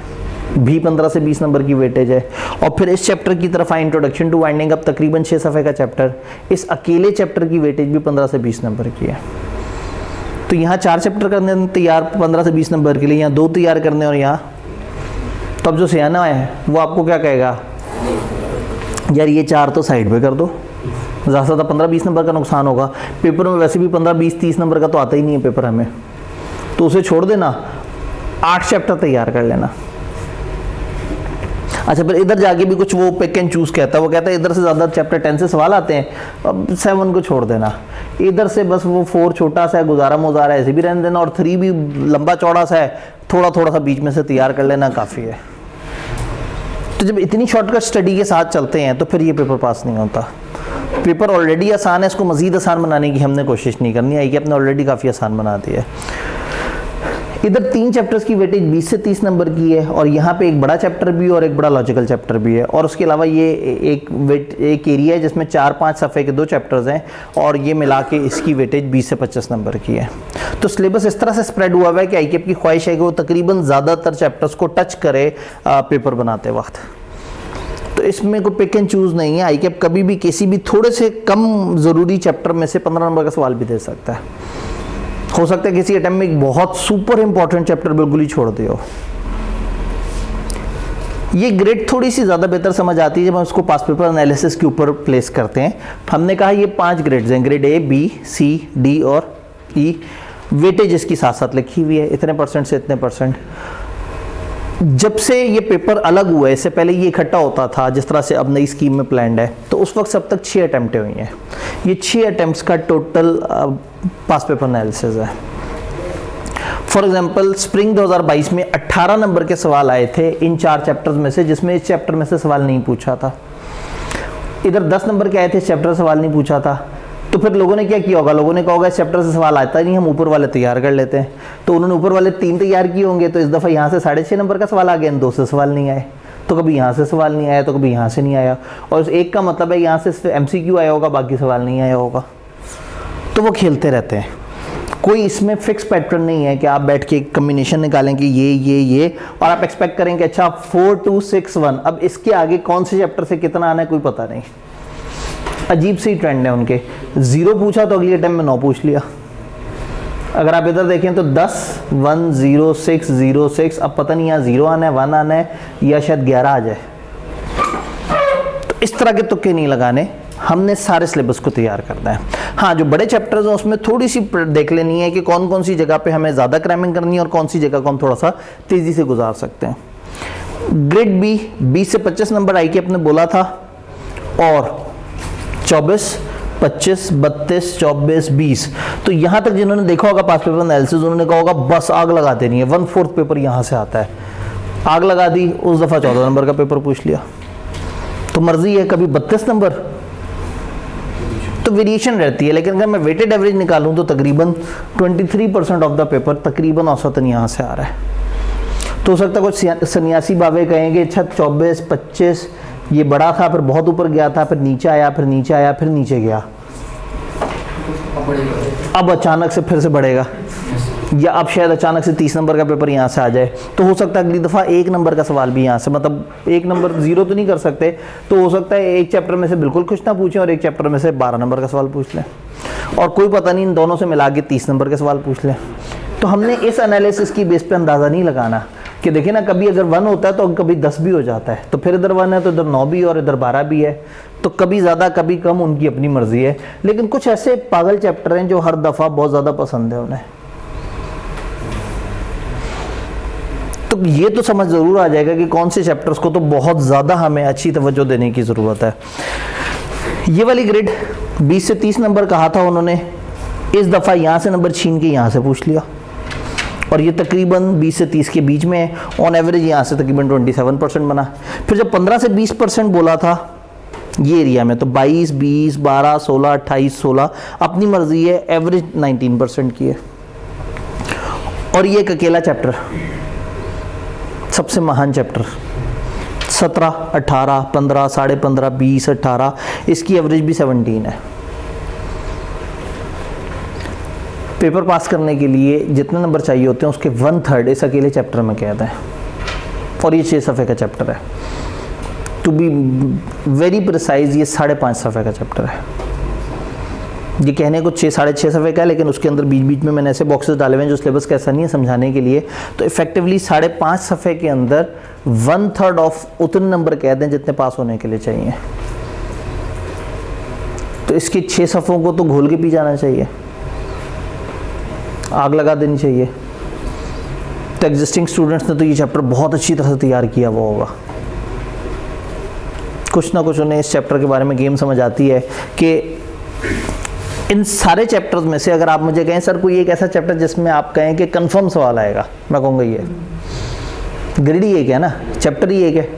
भी 15 से 20 नंबर की वेटेज है। और फिर इस चैप्टर की तरफ आए, इंट्रोडक्शन टू वाइंडिंग अप, तकरीबन 6 सफ़े का चैप्टर, इस अकेले चैप्टर की वेटेज भी 15 से 20 नंबर की है। तो यहाँ 4 चैप्टर करने तैयार 15 से 20 नंबर के लिए, यहाँ 2 तैयार करने, और यहाँ तो अब जो सियाना है वो आपको क्या कहेगा, यार ये 4 तो साइड पे कर दो, ज़्यादा से ज़्यादा 15-20 नंबर का नुकसान होगा। पेपर में वैसे भी 15-20-30 नंबर का तो आता ही नहीं है पेपर हमें, तो उसे छोड़ देना, 8 चैप्टर तैयार कर लेना। अच्छा, फिर इधर जाके भी कुछ वो पिक एंड चूज कहता है, वो कहता है इधर से ज़्यादा चैप्टर 10 से सवाल आते हैं, अब 7 को छोड़ देना, इधर से बस वो 4 छोटा सा है, गुजारा मुजारा ऐसे भी रहने देना, और 3 भी लंबा चौड़ा सा है, थोड़ा थोड़ा सा बीच में से तैयार कर लेना काफ़ी है। तो जब इतनी शॉर्टकट स्टडी के साथ चलते हैं तो फिर ये पेपर पास नहीं होता। पेपर ऑलरेडी आसान है, इसको मज़ीद आसान बनाने की हमने कोशिश नहीं करनी है, कि अपने ऑलरेडी काफ़ी आसान बना दिया है। इधर 3 चैप्टर्स की वेटेज 20 से 30 नंबर की है, और यहाँ पे एक बड़ा चैप्टर भी है और एक बड़ा लॉजिकल चैप्टर भी है, और उसके अलावा ये एक एरिया है जिसमें 4-5 सफ़े के 2 चैप्टर्स हैं, और ये मिला के इसकी वेटेज 20 से 25 नंबर की है। तो सिलेबस इस तरह से स्प्रेड हुआ हुआ है कि आईकेएप की ख्वाहिश है कि वो तकरीबन ज़्यादातर चैप्टर्स को टच करे पेपर बनाते वक्त। तो इसमें कोई पिक एंड चूज़ नहीं है, आईकेएप कभी भी किसी भी थोड़े से कम ज़रूरी चैप्टर में से 15 नंबर का सवाल भी दे सकता है। हो सकता है किसी अटेम्प्ट में एक बहुत सुपर इंपॉर्टेंट चैप्टर बिल्कुल ही छोड़ दियो। ये ग्रेड थोड़ी सी ज़्यादा बेहतर समझ आती है जब हम इसको पास पेपर एनालिसिस के ऊपर प्लेस करते हैं। हमने कहा ये 5 ग्रेड्स हैं, grade A, B, C, D और ई। वेटेज इसकी साथ साथ लिखी हुई है, इतने परसेंट से इतने परसेंट। जब से ये पेपर अलग हुआ है, इससे पहले ये इकट्ठा होता था जिस तरह से अब नई स्कीम में प्लान्ड है, तो उस वक्त सब तक 6 अटैम्प्टें हुई हैं। ये 6 अटैम्प्ट्स का टोटल पास पेपर एनालिसिस है। फॉर एग्जांपल स्प्रिंग 2022 में 18 नंबर के सवाल आए थे इन 4 चैप्टर्स में से, जिसमें इस चैप्टर में से सवाल नहीं पूछा था। इधर 10 नंबर के आए थे, इस चैप्टर से सवाल नहीं पूछा था। तो फिर लोगों ने क्या किया होगा, लोगों ने कहा होगा इस चैप्टर से सवाल आता नहीं, हम ऊपर वाले तैयार कर लेते हैं। तो उन्होंने ऊपर वाले 3 तैयार किए होंगे, तो इस दफ़ा यहाँ से 6.5 नंबर का सवाल आ गया, इन 2 से सवाल नहीं आए। तो कभी यहाँ से सवाल नहीं आया, तो कभी यहाँ से नहीं आया, और उस एक का मतलब है यहाँ से MCQ आया होगा, बाकी सवाल नहीं आया होगा। तो वो खेलते रहते हैं, कोई इसमें फिक्स पैटर्न नहीं है कि आप बैठ के एक कम्बिनेशन निकालें कि ये और आप एक्सपेक्ट करें कि अच्छा 4 2 6 1, अब इसके आगे कौन से चैप्टर से कितना आना है कोई पता नहीं। अजीब सी ट्रेंड है उनके, 0 पूछा तो अगले टाइम में 9 पूछ लिया। अगर आप इधर देखें तो 10 1 0 6 0 6, अब पता नहीं यहाँ 0 आना है, 1 आना है, या शायद 11 आ जाए। तो इस तरह के तुक्के नहीं लगाने, हमने सारे सिलेबस को तैयार करना है। हाँ, जो बड़े चैप्टर्स हैं उसमें थोड़ी सी देख लेनी है कि कौन कौन सी जगह पे हमें ज़्यादा क्रैमिंग करनी है और कौन सी जगह को हम थोड़ा सा तेज़ी से गुजार सकते हैं। ग्रेड बी 20 से 25 नंबर आईकेएप ने बोला था, और 24 25 32 24 20, तो यहाँ तक जिन्होंने देखा होगा पास पेपर एनालिसिस, उन्होंने कहा होगा बस आग लगा देनी है, 1/4 पेपर यहाँ से आता है। आग लगा दी, उस दफ़ा 14 नंबर का पेपर पूछ लिया। तो मर्जी है, कभी 32 नंबर, तो वेरिएशन रहती है। लेकिन अगर मैं वेटेड एवरेज निकालूं तो तकरीबन 23% ऑफ द पेपर तकरीबन औसतन यहाँ से आ रहा है। तो हो सकता है कुछ सन्यासी बाबे कहेंगे अच्छा 24 25 ये बड़ा था, फिर बहुत ऊपर गया था, फिर नीचे आया, फिर नीचे आया, फिर नीचे गया, अब अचानक से फिर से बढ़ेगा, या अब शायद अचानक से 30 नंबर का पेपर यहाँ से आ जाए। तो हो सकता है अगली दफ़ा 1 नंबर का सवाल भी यहाँ से, मतलब 1 नंबर 0 तो नहीं कर सकते, तो हो सकता है एक चैप्टर में से बिल्कुल कुछ ना पूछें और एक चैप्टर में से 12 नंबर का सवाल पूछ लें, और कोई पता नहीं इन दोनों से मिला के 30 नंबर के सवाल पूछ लें। तो हमने इस एनालिसिस की बेस पे अंदाज़ा नहीं लगाना कि देखिए ना, कभी अगर 1 होता है तो कभी 10 भी हो जाता है, तो फिर इधर 1 है तो इधर 9 भी और इधर 12 भी है, तो कभी ज़्यादा कभी कम, उनकी अपनी मर्जी है। लेकिन कुछ ऐसे पागल चैप्टर हैं जो हर दफ़ा बहुत ज़्यादा पसंद है उन्हें, तो ये तो समझ ज़रूर आ जाएगा कि कौन से चैप्टर्स को तो बहुत ज़्यादा हमें अच्छी तवज्जो देने की ज़रूरत है। ये वाली ग्रेड 20 से 30 नंबर कहा था उन्होंने, इस दफ़ा यहाँ से नंबर छीन के यहाँ से पूछ लिया, और ये तकरीबन 20 से 30 के बीच में है। ऑन एवरेज यहाँ से तकरीबन 27% बना। फिर जब 15 से 20% बोला था ये एरिया में, तो 22 20 12 16 28 16 अपनी मर्जी है, एवरेज 19% की है। और ये एक अकेला चैप्टर, सबसे महान चैप्टर, 17 18 15 15.5 20 18, इसकी एवरेज भी 17 है। पेपर पास करने के लिए जितने नंबर चाहिए होते हैं उसके 1/3 इस अकेले चैप्टर में कहते हैं, और ये 6 सफ़े का चैप्टर है। टू बी वेरी प्रिसाइज ये 5.5 सफ़े का चैप्टर है। ये कहने को 6 साढ़े 6 सफ़े का है, लेकिन उसके अंदर बीच बीच में मैंने ऐसे बॉक्सेस डाले हुए हैं जो सिलेबस कैसा नहीं है समझाने के लिए। तो इफेक्टिवली 5.5 सफ़े के अंदर 1/3 ऑफ उतने नंबर कह दें जितने पास होने के लिए चाहिए। तो इसके 6 सफ़ों को तो घोल के पी जाना चाहिए, आग लगा देनी चाहिए। तो एग्जिस्टिंग स्टूडेंट्स ने तो ये चैप्टर बहुत अच्छी तरह से तैयार किया हुआ होगा। कुछ ना कुछ उन्हें इस चैप्टर के बारे में गेम समझ आती है कि इन सारे चैप्टर्स में से अगर आप मुझे कहें सर कोई एक ऐसा चैप्टर जिसमें आप कहें कि कंफर्म सवाल आएगा, मैं कहूँगा ये ग्रेड ही एक है ना, चैप्टर ही एक है,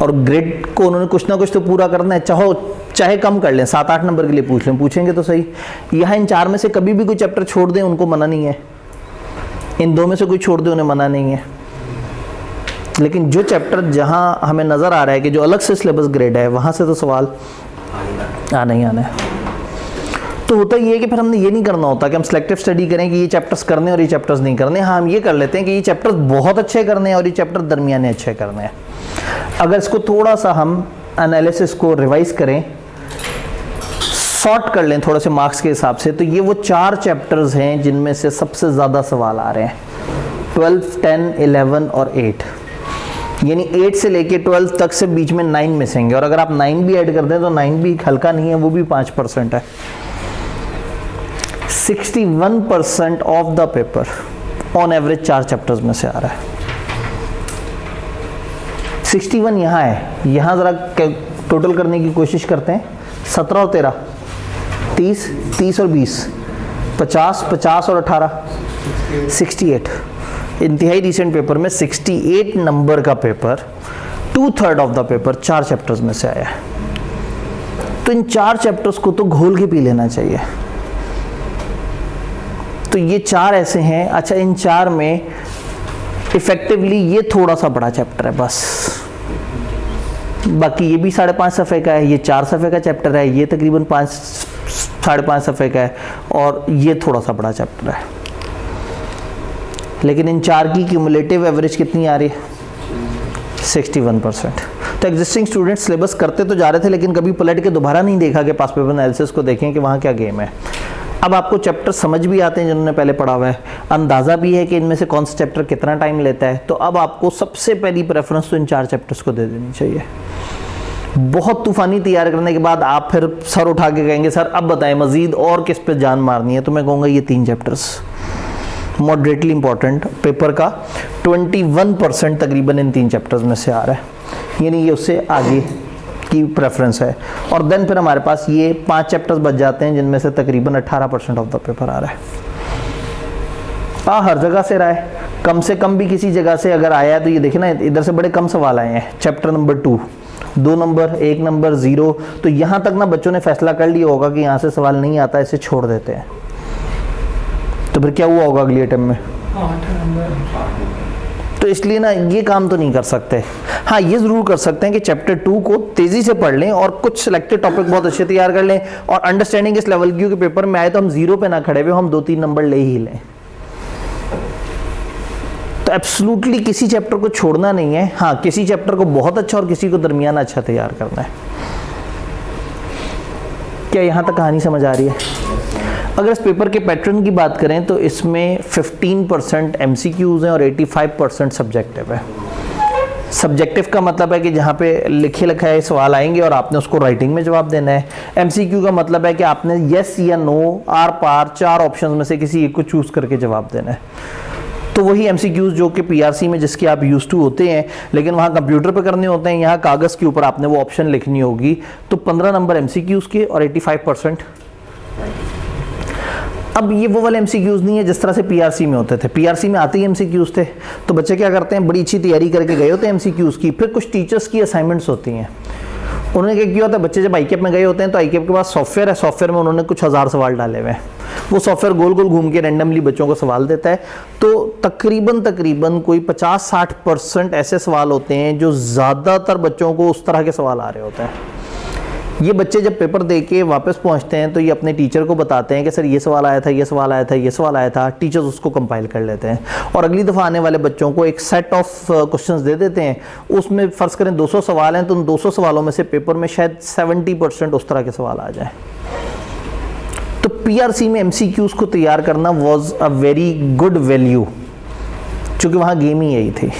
और ग्रेड को उन्होंने कुछ ना कुछ तो पूरा करना है, चाहे कम कर लें, 7-8 नंबर के लिए पूछ लें, पूछेंगे तो सही। यहाँ इन 4 में से कभी भी कोई चैप्टर छोड़ दें उनको मना नहीं है, इन 2 में से कोई छोड़ दे उन्हें मना नहीं है। लेकिन जो चैप्टर जहाँ हमें नज़र आ रहा है कि जो अलग से सिलेबस ग्रेड है वहाँ से तो सवाल आना ही आना है। तो होता ये है कि फिर हमने ये नहीं करना होता कि हम सिलेक्टिव स्टडी करें कि ये चैप्टर्स करने और ये चैप्टर्स नहीं करने। हाँ, हम ये कर लेते हैं कि ये चैप्टर्स बहुत अच्छे करने हैं और ये चैप्टर दरमियाने अच्छे करने हैं। अगर इसको थोड़ा सा हम एनालिसिस को रिवाइज करें, शॉर्ट कर लें थोड़े से मार्क्स के हिसाब से, तो ये वो 4 चैप्टर्स हैं जिनमें से सबसे ज़्यादा सवाल आ रहे हैं, 12, 10, 11 और 8। यानी 8 से लेके 12 तक से बीच में 9 मिसेंगे, और अगर आप 9 भी ऐड कर दें तो 9 भी हल्का नहीं है, वो भी 5% है। 61% of the paper on average 4 chapters में से आ रहा है। 61 यहाँ है, यहाँ ज़रा टोटल करने की कोशिश करते हैं, 17 और 13, 30, 30 और 20, 50, 50 और 18, 68। इंतहाई रिसेंट पेपर में 68 नंबर का paper, 2/3 of the paper 4 chapters में से आया है। तो इन 4 चैप्टर्स को तो घोल के पी लेना चाहिए। तो ये 4 ऐसे हैं। अच्छा, इन 4 में इफेक्टिवली ये थोड़ा सा बड़ा चैप्टर है बस, बाकी ये भी 5.5 सफ़े का है, ये 4 सफ़े का चैप्टर है, ये तकरीबन 5-5.5 सफ़े का है, और ये थोड़ा सा बड़ा चैप्टर है। लेकिन इन 4 की क्यूमुलेटिव एवरेज कितनी आ रही है? 61%। तो एग्जिस्टिंग स्टूडेंट्स सिलेबस करते तो जा रहे थे, लेकिन कभी पलट के दोबारा नहीं देखा कि पास पेपर एनालिसिस को देखें कि वहाँ क्या गेम है। अब आपको चैप्टर समझ भी आते हैं जिन्होंने पहले पढ़ा हुआ है, अंदाज़ा भी है कि इनमें से कौन सा चैप्टर कितना टाइम लेता है। तो अब आपको सबसे पहली प्रेफरेंस तो इन 4 चैप्टर्स को दे देनी चाहिए। बहुत तूफानी तैयार करने के बाद आप फिर सर उठा के कहेंगे सर अब बताएं मज़ीद और किस पे जान मारनी है, तो मैं कहूँगा ये 3 चैप्टर्स मॉडरेटली इंपॉर्टेंट पेपर का 21% तकरीबन इन 3 चैप्टर्स में से आ रहा है, यानी ये उससे आगे की प्रेफरेंस है। और देन फिर हमारे पास ये 5 चैप्टर्स बच जाते हैं जिनमें से तकरीबन 18% ऑफ द पेपर आ रहा है। हर जगह से रहा है, कम से कम भी किसी जगह से अगर आया है तो ये देखिए ना, इधर से बड़े कम सवाल आए हैं। चैप्टर नंबर 2 2 नंबर, 1 नंबर, 0, तो यहाँ तक ना बच्चों ने फैसला कर लिया होगा कि यहाँ से सवाल नहीं आता, इसे छोड़ देते हैं। तो फिर क्या हुआ होगा अगले अटेम्प्ट में? तो इसलिए ना ये काम तो नहीं कर सकते। हाँ, ये ज़रूर कर सकते हैं कि चैप्टर 2 को तेज़ी से पढ़ लें और कुछ सिलेक्टेड टॉपिक बहुत अच्छे तैयार कर लें, और अंडरस्टैंडिंग इस लेवल की कि पेपर में आए तो हम 0 पे ना खड़े हुए, हम 2-3 नंबर ले ही लें। तो एब्सोल्युटली किसी चैप्टर को छोड़ना नहीं है। हाँ, किसी चैप्टर को बहुत अच्छा और किसी को दरमियाना अच्छा तैयार करना है। क्या यहाँ तक कहानी समझ आ रही है? अगर इस पेपर के पैटर्न की बात करें तो इसमें 15% MCQs हैं और 85% सब्जेक्टिव है। सब्जेक्टिव का मतलब है कि जहाँ पे लिखे लिखाए सवाल आएंगे और आपने उसको राइटिंग में जवाब देना है। MCQ का मतलब है कि आपने यस या नो, आर पार 4 ऑप्शंस में से किसी एक को चूज़ करके जवाब देना है। तो वही MCQs जो कि PRC में जिसके आप यूज टू होते हैं, लेकिन वहाँ कंप्यूटर पे करने होते हैं, यहाँ कागज़ के ऊपर आपने वो ऑप्शन लिखनी होगी। तो 15 नंबर MCQs के और 85%। अब ये वो वाले MCQs नहीं है जिस तरह से PRC में होते थे। PRC में आते ही MCQs थे, तो बच्चे क्या करते हैं, बड़ी अच्छी तैयारी करके गए होते हैं MCQs की, फिर कुछ टीचर्स की असाइनमेंट्स होती हैं। उन्होंने क्या किया होता है, बच्चे जब ICAP में गए होते हैं तो ICAP के पास सॉफ्टवेयर है, सॉफ्टवेयर में उन्होंने कुछ 1000 सवाल डाले हुए हैं। वो सॉफ्टवेयर गोल गोल घूम के रैंडमली बच्चों को सवाल देता है। तो तकरीबन कोई 50-60% ऐसे सवाल होते हैं जो ज़्यादातर बच्चों को उस तरह के सवाल आ रहे होते हैं। ये बच्चे जब पेपर दे के वापस पहुंचते हैं तो ये अपने टीचर को बताते हैं कि सर ये सवाल आया था, ये सवाल आया था, ये सवाल आया था। टीचर्स उसको कंपाइल कर लेते हैं और अगली दफ़ा आने वाले बच्चों को एक सेट ऑफ क्वेश्चंस दे देते हैं। उसमें फ़र्ज़ करें 200 सवाल हैं, तो उन 200 सवालों में से पेपर में शायद 70% उस तरह के सवाल आ जाए। तो PRC में MCQs को तैयार करना was a very good value, चूँकि वहाँ गेम ही यही थी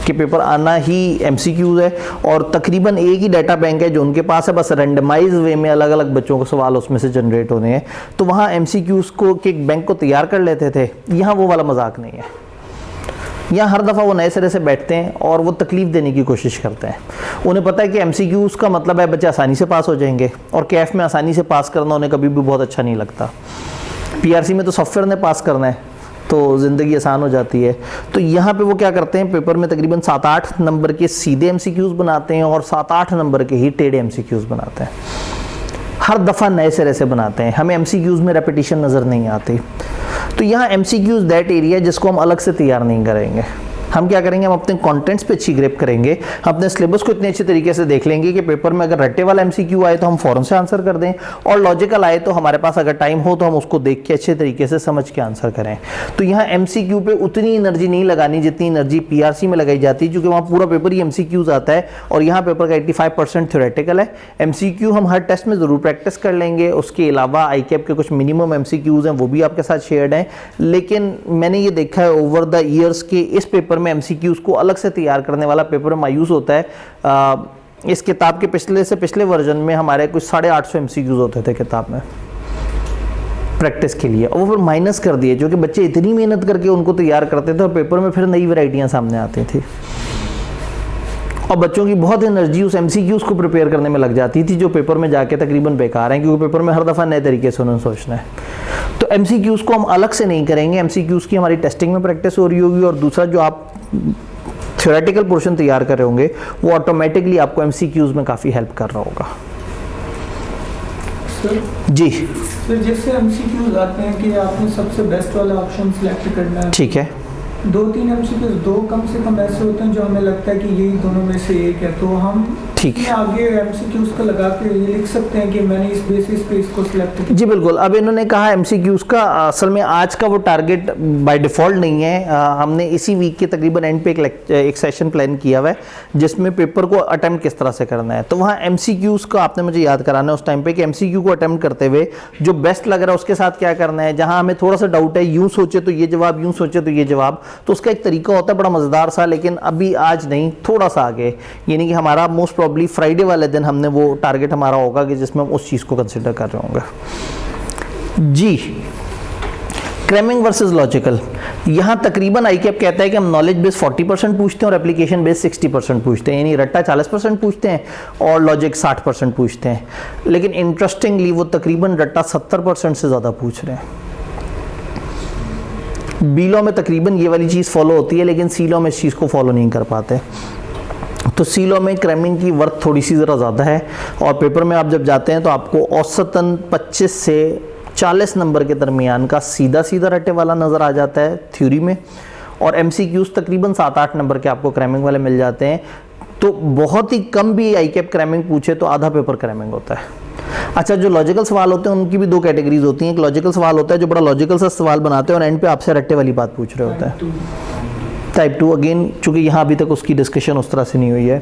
कि पेपर आना ही MCQs है और तकरीबन एक ही डाटा बैंक है जो उनके पास है, बस रैंडमाइज वे में अलग अलग बच्चों को सवाल उसमें से जनरेट होने हैं। तो वहाँ MCQs को के एक बैंक को तैयार कर लेते थे। यहाँ वो वाला मजाक नहीं है। यहाँ हर दफ़ा वो नए सिरे से बैठते हैं और वो तकलीफ़ देने की कोशिश करते हैं। उन्हें पता है कि MCQs का मतलब है बच्चे आसानी से पास हो जाएंगे, और कैफ में आसानी से पास करना उन्हें कभी भी बहुत अच्छा नहीं लगता। PRC में तो सॉफ्टवेयर ने पास करना है तो ज़िंदगी आसान हो जाती है। तो यहाँ पे वो क्या करते हैं, पेपर में तकरीबन 7-8 नंबर के सीधे MCQs बनाते हैं और 7-8 नंबर के ही टेढ़े MCQs बनाते हैं। हर दफ़ा नए सिरे से बनाते हैं, हमें MCQs में रेपिटेशन नज़र नहीं आती। तो यहाँ MCQs दैट एरिया जिसको हम अलग से तैयार नहीं करेंगे। हम क्या करेंगे, हम अपने कंटेंट्स पे अच्छी ग्रिप करेंगे, अपने सिलेबस को इतने अच्छे तरीके से देख लेंगे कि पेपर में अगर रट्टे वाला MCQ आए तो हम फ़ौरन से आंसर कर दें, और लॉजिकल आए तो हमारे पास अगर टाइम हो तो हम उसको देख के अच्छे तरीके से समझ के आंसर करें। तो यहाँ MCQ पे उतनी एनर्जी नहीं लगानी जितनी एनर्जी PRC में लगाई जाती है, क्योंकि वहाँ पूरा पेपर ही MCQs आता है और यहाँ पेपर का 85% थ्योरेटिकल है। MCQ हम हर टेस्ट में ज़रूर प्रैक्टिस कर लेंगे, उसके अलावा ICAP के कुछ मिनिमम MCQs हैं वो भी आपके साथ शेयर्ड हैं। लेकिन मैंने ये देखा है ओवर द ईयर्स के इस पेपर में MCQs को अलग से तैयार करने वाला पेपर मायूस होता है। इस किताब के पिछले वर्जन में हमारे कुछ 850 MCQs होते थे किताब में प्रैक्टिस के लिए, और वो फिर माइनस कर दिए, जो कि बच्चे इतनी मेहनत करके उनको तैयार करते थे और पेपर में फिर नई वैरायटियां सामने आती थी और बच्चों की बहुत एनर्जी उस MCQs को प्रिपेयर करने में लग जाती थी, जो पेपर में जाके तकरीबन बेकार हैं, क्योंकि पेपर में हर दफ़ा नए तरीके से उन्होंने सोचना है। तो MCQs को हम अलग से नहीं करेंगे, MCQs की हमारी टेस्टिंग में प्रैक्टिस हो रही होगी, और दूसरा जो आप थ्योरेटिकल पोर्शन तैयार कर रहे होंगे वो ऑटोमेटिकली आपको MCQs में काफ़ी हेल्प कर रहा होगा। जी सर, जैसे MCQs आते हैं कि आपने सबसे बेस्ट वाला ऑप्शन सिलेक्ट करना है, ठीक है। 2-3 MCQs, 2 कम से कम ऐसे होते हैं जो हमें लगता है कि यही दोनों में से एक है, तो हम ठीक है आगे MCQs को लगा के ये लिख सकते हैं कि मैंने इस बेसिस पे इसको सिलेक्ट किया। जी बिल्कुल। अब इन्होंने कहा MCQs का असल में आज का वो टारगेट बाय डिफ़ॉल्ट नहीं है। हमने इसी वीक के तकरीबन एंड पे एक सेशन प्लान किया हुआ है जिसमें पेपर को अटेम्प्ट किस तरह से करना है। तो वहाँ MCQs का आपने मुझे याद कराना है उस टाइम पे कि MCQ को अटेम्प्ट करते हुए जो बेस्ट लग रहा है उसके साथ क्या करना है। जहाँ हमें थोड़ा सा डाउट है, यूँ सोचे तो ये जवाब, यूँ सोचे तो ये जवाब, तो उसका एक तरीका होता है बड़ा मज़ेदार सा, लेकिन अभी आज नहीं, थोड़ा सा आगे, यानी कि हमारा मोस्ट प्रॉब्ली फ्राइडे वाले दिन हमने वो टारगेट हमारा होगा कि जिसमें हम उस चीज़ को कंसिडर कर रहे होंगे। जी, क्रैमिंग वर्सेस लॉजिकल। यहाँ तकरीबन ICAP कहता है कि हम नॉलेज बेस 40% पूछते हैं और एप्लीकेशन बेस 60% पूछते हैं, यानी रट्टा 40% पूछते हैं और लॉजिक 60% पूछते हैं। लेकिन इंटरेस्टिंगली वो तकरीबन रट्टा 70% से ज़्यादा पूछ रहे हैं। B-Law में तकरीबन ये वाली चीज़ फॉलो होती है, लेकिन C-Law में इस चीज़ को फॉलो नहीं कर पाते। तो C-Law में क्रैमिंग की वर्थ थोड़ी सी ज़रा ज़्यादा है, और पेपर में आप जब जाते हैं तो आपको औसतन 25 से 40 नंबर के दरमियान का सीधा रट्टे वाला नज़र आ जाता है थ्योरी में, और MCQs तकरीबन 7-8 नंबर के आपको क्रैमिंग वाले मिल जाते हैं। तो बहुत ही कम भी ICAP क्रैमिंग पूछे तो आधा पेपर क्रैमिंग होता है। अच्छा, जो लॉजिकल सवाल होते हैं उनकी भी 2 कैटेगरीज होती हैं। एक लॉजिकल सवाल होता है जो बड़ा लॉजिकल सा सवाल बनाते हैं और एंड पे आपसे रट्टे वाली बात पूछ रहे होते हैं। टाइप 2 अगेन, चूँकि यहाँ अभी तक उसकी डिस्कशन उस तरह से नहीं हुई है,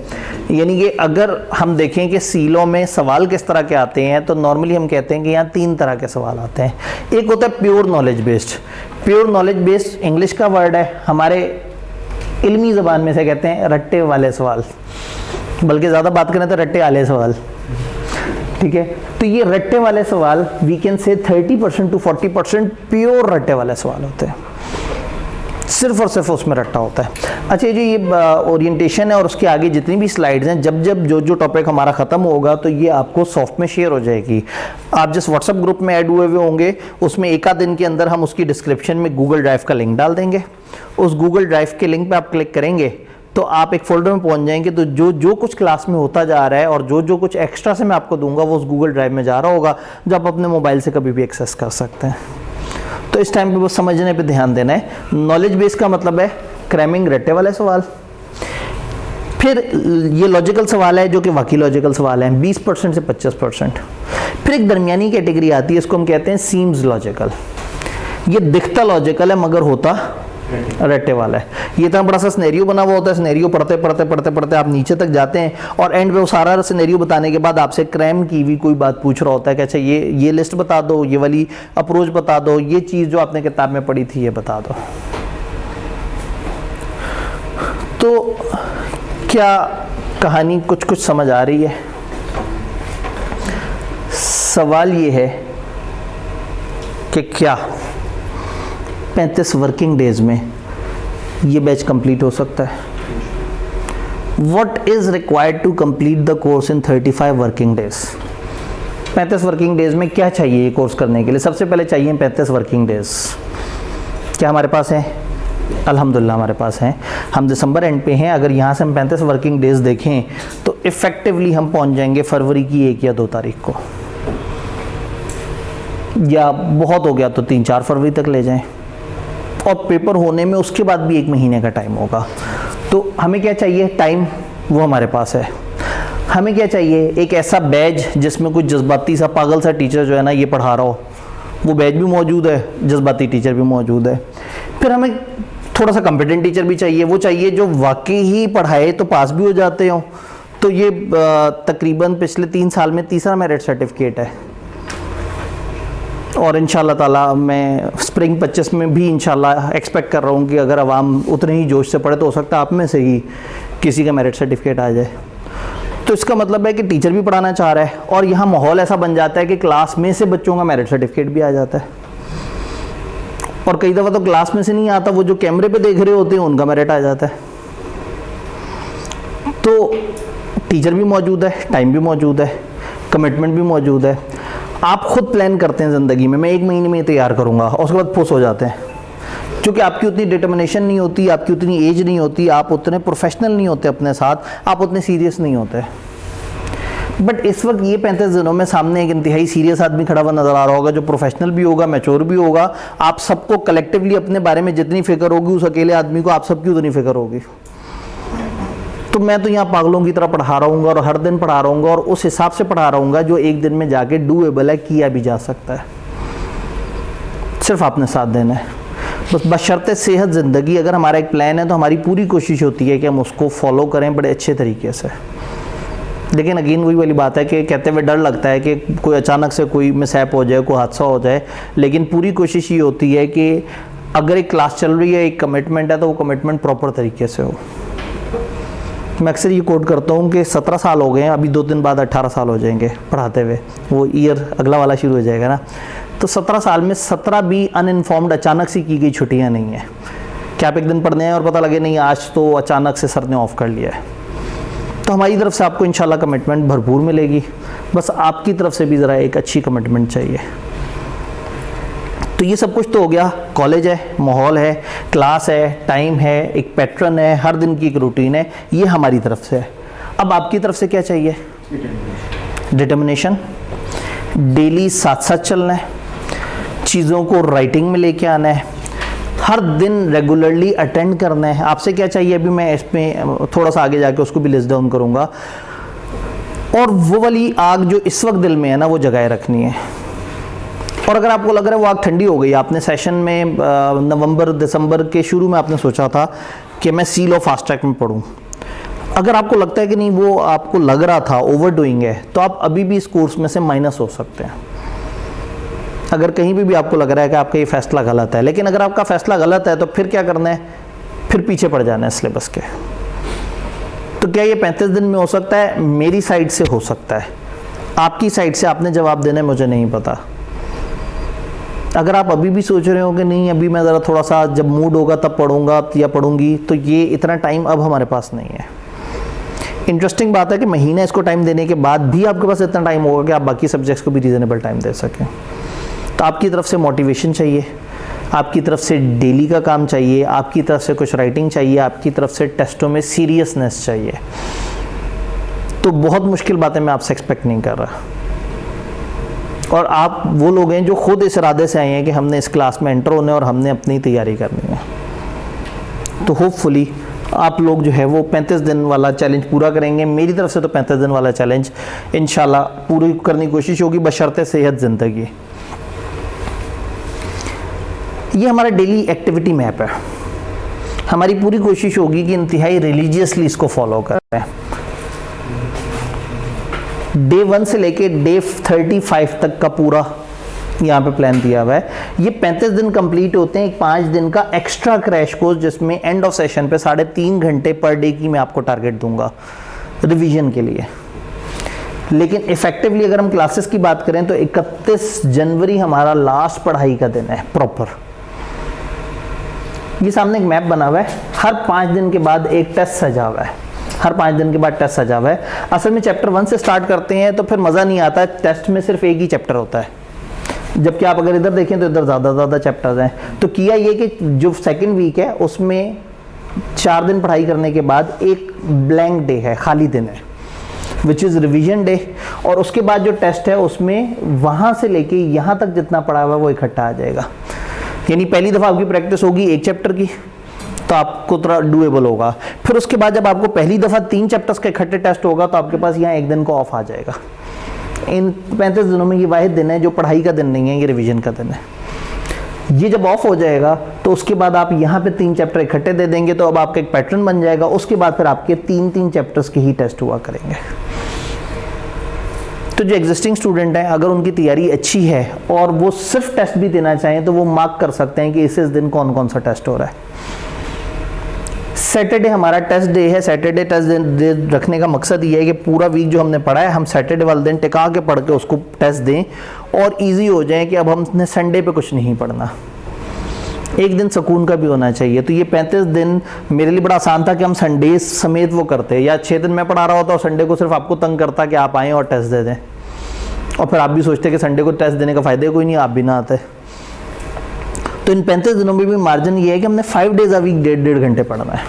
यानी कि अगर हम देखें कि C-Law में सवाल किस तरह के आते हैं तो नॉर्मली हम कहते हैं कि यहाँ 3 तरह के सवाल आते हैं। एक होता है pure knowledge based. Pure knowledge based English का वर्ड है, हमारे इल्मी ज़बान में से कहते हैं रट्टे वाले सवाल, बल्कि ज़्यादा बात करें तो रट्टे वाले सवाल, ठीक है। तो ये रट्टे वाले सवाल we can say 30% to 40% pure Ratte वाले सवाल होते हैं, सिर्फ और सिर्फ उसमें रट्टा होता है। अच्छा, ये ओरिएंटेशन है और उसके आगे जितनी भी स्लाइड्स हैं, जब जो टॉपिक हमारा ख़त्म होगा तो ये आपको सॉफ्ट में शेयर हो जाएगी। आप जिस व्हाट्सएप ग्रुप में ऐड हुए होंगे उसमें 1 आध दिन के अंदर हम उसकी डिस्क्रिप्शन में गूगल ड्राइव का लिंक डाल देंगे। उस गूगल ड्राइव के लिंक पे आप क्लिक करेंगे तो आप एक फोल्डर में पहुंच जाएंगे। तो जो कुछ क्लास में होता जा रहा है और जो कुछ एक्स्ट्रा से मैं आपको दूंगा वो उस गूगल ड्राइव में जा रहा होगा, जो आप अपने मोबाइल से कभी भी एक्सेस कर सकते हैं। तो इस टाइम पे बस समझने पे ध्यान देना है। नॉलेज बेस का मतलब है क्रैमिंग रट्टे वाले सवाल। फिर ये लॉजिकल सवाल है जो कि वाकई लॉजिकल सवाल है 20% से 25%। फिर एक दरमियानी कैटेगरी आती है, इसको हम कहते हैं सीम्स लॉजिकल। ये दिखता लॉजिकल है मगर होता रट्टे वाला है। ये इतना बड़ा सा सिनेरियो बना हुआ होता है, सिनेरियो पढ़ते आप नीचे तक जाते हैं और एंड पे वो सारा सिनेरियो बताने के बाद आपसे क्रैम की हुई कोई बात पूछ रहा होता है कि अच्छा ये लिस्ट बता दो, ये वाली अप्रोच बता दो, ये चीज़ जो आपने किताब में पढ़ी थी ये बता दो। तो क्या कहानी कुछ समझ आ रही है? सवाल ये है कि क्या 35 वर्किंग डेज में ये बैच कंप्लीट हो सकता है। What is required to complete the course in 35 working days? 35 working days में क्या चाहिए ये कोर्स करने के लिए? सबसे पहले चाहिए 35 वर्किंग डेज। क्या हमारे पास है? अल्हम्दुलिल्लाह हमारे पास हैं। हम दिसंबर एंड पे हैं। अगर यहाँ से हम 35 वर्किंग डेज देखें तो इफ़ेक्टिवली हम पहुँच जाएंगे फरवरी की 1 या 2 तारीख को, या बहुत हो गया तो 3-4 फरवरी तक ले जाएं। और पेपर होने में उसके बाद भी 1 महीने का टाइम होगा। तो हमें क्या चाहिए? टाइम, वो हमारे पास है। हमें क्या चाहिए? एक ऐसा बैच जिसमें कुछ जज्बाती सा पागल सा टीचर जो है ना ये पढ़ा रहा हो, वो बैच भी मौजूद है, जज्बाती टीचर भी मौजूद है। फिर हमें थोड़ा सा कॉम्पिटेंट टीचर भी चाहिए। वो चाहिए जो वाकई ही पढ़ाए तो पास भी हो जाते हो। तो ये तकरीबन पिछले 3 साल में तीसरा मेरिट सर्टिफिकेट है। और इंशाल्लाह ताला मैं स्प्रिंग 25 में भी इंशाल्लाह एक्सपेक्ट कर रहा हूँ कि अगर अवाम उतने ही जोश से पढ़े तो हो सकता है आप में से ही किसी का मेरिट सर्टिफिकेट आ जाए। तो इसका मतलब है कि टीचर भी पढ़ाना चाह रहा है और यहाँ माहौल ऐसा बन जाता है कि क्लास में से बच्चों का मेरिट सर्टिफिकेट भी आ जाता है। और कई दफ़ा तो क्लास में से नहीं आता, वो जो कैमरे पे देख रहे होते हैं उनका मेरिट आ जाता है। तो टीचर भी मौजूद है, टाइम भी मौजूद है, कमिटमेंट भी मौजूद है। आप खुद प्लान करते हैं ज़िंदगी में, मैं 1 महीने में तैयार करूँगा, और उसके बाद फुस हो जाते हैं क्योंकि आपकी उतनी डिटर्मिनेशन नहीं होती, आपकी उतनी एज नहीं होती, आप उतने प्रोफेशनल नहीं होते अपने साथ, आप उतने सीरियस नहीं होते। बट इस वक्त ये 35 दिनों में सामने एक इंतहाई सीरियस आदमी खड़ा हुआ नज़र आ रहा होगा जो प्रोफेशनल भी होगा, मैच्योर भी होगा। आप सबको कलेक्टिवली अपने बारे में जितनी फिक्र होगी उस अकेले आदमी को आप सबकी उतनी फिक्र होगी। तो मैं तो यहाँ पागलों की तरह पढ़ा रहूँगा और हर दिन पढ़ा रहूँगा और उस हिसाब से पढ़ा रहूँगा जो एक दिन में जाके डूएबल है, किया भी जा सकता है। सिर्फ आपने साथ देना है बस, बशर्ते सेहत ज़िंदगी। अगर हमारा एक प्लान है तो हमारी पूरी कोशिश होती है कि हम उसको फॉलो करें बड़े अच्छे तरीके से। लेकिन अगेन वही वाली बात है कि कहते हुए डर लगता है कि कोई अचानक से कोई मिसहैप हो जाए, कोई हादसा हो जाए। लेकिन पूरी कोशिश ये होती है कि अगर एक क्लास चल रही है, एक कमिटमेंट है, तो वो कमिटमेंट प्रॉपर तरीके से हो। मैं अक्सर ये कोट करता हूँ कि 17 साल हो गए हैं, अभी 2 दिन बाद 18 साल हो जाएंगे पढ़ाते हुए, वो ईयर अगला वाला शुरू हो जाएगा ना। तो 17 साल में 17 भी अनइन्फॉर्म्ड अचानक से की गई छुट्टियाँ नहीं हैं कि आप एक दिन पढ़ने आए और पता लगे नहीं आज तो अचानक से सर ने ऑफ कर लिया है। तो हमारी तरफ से आपको इंशाल्लाह कमिटमेंट भरपूर मिलेगी, बस आपकी तरफ से भी ज़रा एक अच्छी कमिटमेंट चाहिए। तो ये सब कुछ तो हो गया, कॉलेज है, माहौल है, क्लास है, टाइम है, एक पैटर्न है, हर दिन की एक रूटीन है, ये हमारी तरफ से है। अब आपकी तरफ से क्या चाहिए? डिटर्मिनेशन, डेली साथ साथ चलना है, चीज़ों को राइटिंग में लेके आना है, हर दिन रेगुलरली अटेंड करना है। आपसे क्या चाहिए अभी मैं इसमें थोड़ा सा आगे जाके उसको भी लिस्ट डाउन करूँगा। और वो वाली आग जो इस वक्त दिल में है ना वो जगाए रखनी है। और अगर आपको लग रहा है वो आग ठंडी हो गई, आपने सेशन में नवंबर दिसंबर के शुरू में आपने सोचा था कि मैं सी लॉ फास्ट ट्रैक में पढ़ूँ, अगर आपको लगता है कि नहीं वो आपको लग रहा था ओवर डूइंग है, तो आप अभी भी इस कोर्स में से माइनस हो सकते हैं। अगर कहीं भी आपको लग रहा है कि आपका ये फैसला गलत है, लेकिन अगर आपका फैसला गलत है तो फिर क्या करना है? फिर पीछे पड़ जाना है सिलेबस के। तो क्या ये 35 दिन में हो सकता है? मेरी साइड से हो सकता है, आपकी साइड से आपने जवाब देना है, मुझे नहीं पता। अगर आप अभी भी सोच रहे हो कि नहीं अभी मैं ज़रा थोड़ा सा जब मूड होगा तब पढ़ूंगा या पढ़ूंगी, तो ये इतना टाइम अब हमारे पास नहीं है। इंटरेस्टिंग बात है कि महीना इसको टाइम देने के बाद भी आपके पास इतना टाइम होगा कि आप बाकी सब्जेक्ट्स को भी रीज़नेबल टाइम दे सकें। तो आपकी तरफ से मोटिवेशन चाहिए, आपकी तरफ से डेली का काम चाहिए, आपकी तरफ से कुछ राइटिंग चाहिए, आपकी तरफ से टेस्टों में सीरियसनेस चाहिए। तो बहुत मुश्किल बातें मैं आपसे एक्सपेक्ट नहीं कर रहा। और आप वो लोग हैं जो खुद इस इरादे से आए हैं कि हमने इस क्लास में एंटर होना है और हमने अपनी तैयारी करनी है। तो होपफुली आप लोग जो है वो 35 दिन वाला चैलेंज पूरा करेंगे। मेरी तरफ से तो 35 दिन वाला चैलेंज इंशाल्लाह पूरी करने की कोशिश होगी, बशर्ते सेहत ज़िंदगी। ये हमारा डेली एक्टिविटी मैप है। हमारी पूरी कोशिश होगी कि इंतहाई रिलीजियसली इसको फॉलो करें। डे 1 से लेके डे 35 तक का पूरा यहाँ पे प्लान दिया हुआ है। ये 35 दिन कंप्लीट होते हैं एक 5 दिन का एक्स्ट्रा क्रैश कोर्स, जिसमें एंड ऑफ सेशन पे 3.5 घंटे पर डे की मैं आपको टारगेट दूंगा रिवीजन के लिए। लेकिन इफेक्टिवली अगर हम क्लासेस की बात करें तो 31 जनवरी हमारा लास्ट पढ़ाई का दिन है प्रॉपर। ये सामने एक मैप बना हुआ है, हर 5 दिन के बाद एक टेस्ट सजा हुआ है, हर 5 दिन के बाद टेस्ट सजा हुआ है। असल में चैप्टर 1 से स्टार्ट करते हैं तो फिर मज़ा नहीं आता, टेस्ट में सिर्फ एक ही चैप्टर होता है, जबकि आप अगर इधर देखें तो इधर ज़्यादा चैप्टर्स हैं। तो किया ये कि जो सेकेंड वीक है उसमें 4 दिन पढ़ाई करने के बाद एक ब्लैंक डे है, खाली दिन है, विच इज़ रिवीजन डे, और उसके बाद जो टेस्ट है उसमें वहाँ से लेके यहाँ तक जितना पढ़ा हुआ है वो इकट्ठा आ जाएगा। यानी पहली दफ़ा आपकी प्रैक्टिस होगी एक चैप्टर की, तो आपको थोड़ा डूएबल होगा। फिर उसके बाद जब आपको पहली दफ़ा 3 चैप्टर्स का इकट्ठे टेस्ट होगा तो आपके पास यहाँ एक दिन को ऑफ आ जाएगा। इन 35 दिनों में ये वाहिद दिन है जो पढ़ाई का दिन नहीं है, ये रिवीजन का दिन है। ये जब ऑफ हो जाएगा तो उसके बाद आप यहाँ पे 3 चैप्टर इकट्ठे दे देंगे, तो अब आपका एक पैटर्न बन जाएगा। उसके बाद फिर आपके 3 चैप्टर्स के ही टेस्ट हुआ करेंगे। तो जो एग्जिस्टिंग स्टूडेंट हैं, अगर उनकी तैयारी अच्छी है और वो सिर्फ टेस्ट भी देना चाहें तो वो मार्क कर सकते हैं कि इस दिन कौन कौन सा टेस्ट हो रहा है। सैटरडे हमारा टेस्ट डे है। सैटरडे टेस्ट डे रखने का मकसद ये है कि पूरा वीक जो हमने पढ़ा है हम सैटरडे वाले दिन टिका के पढ़ के उसको टेस्ट दें और इजी हो जाए कि अब हमने संडे पे कुछ नहीं पढ़ना। एक दिन सुकून का भी होना चाहिए। तो ये 35 दिन मेरे लिए बड़ा आसान था कि हम संडे समेत वो करते, या 6 दिन मैं पढ़ा रहा होता और संडे को सिर्फ आपको तंग करता कि आप आएँ और टेस्ट दे दें, और फिर आप भी सोचते कि संडे को टेस्ट देने का फ़ायदा कोई नहीं, आप भी ना आते। तो इन 35 दिनों में भी मार्जिन ये है कि हमने 5 डेज अ वीक 1.5 घंटे पढ़ना है,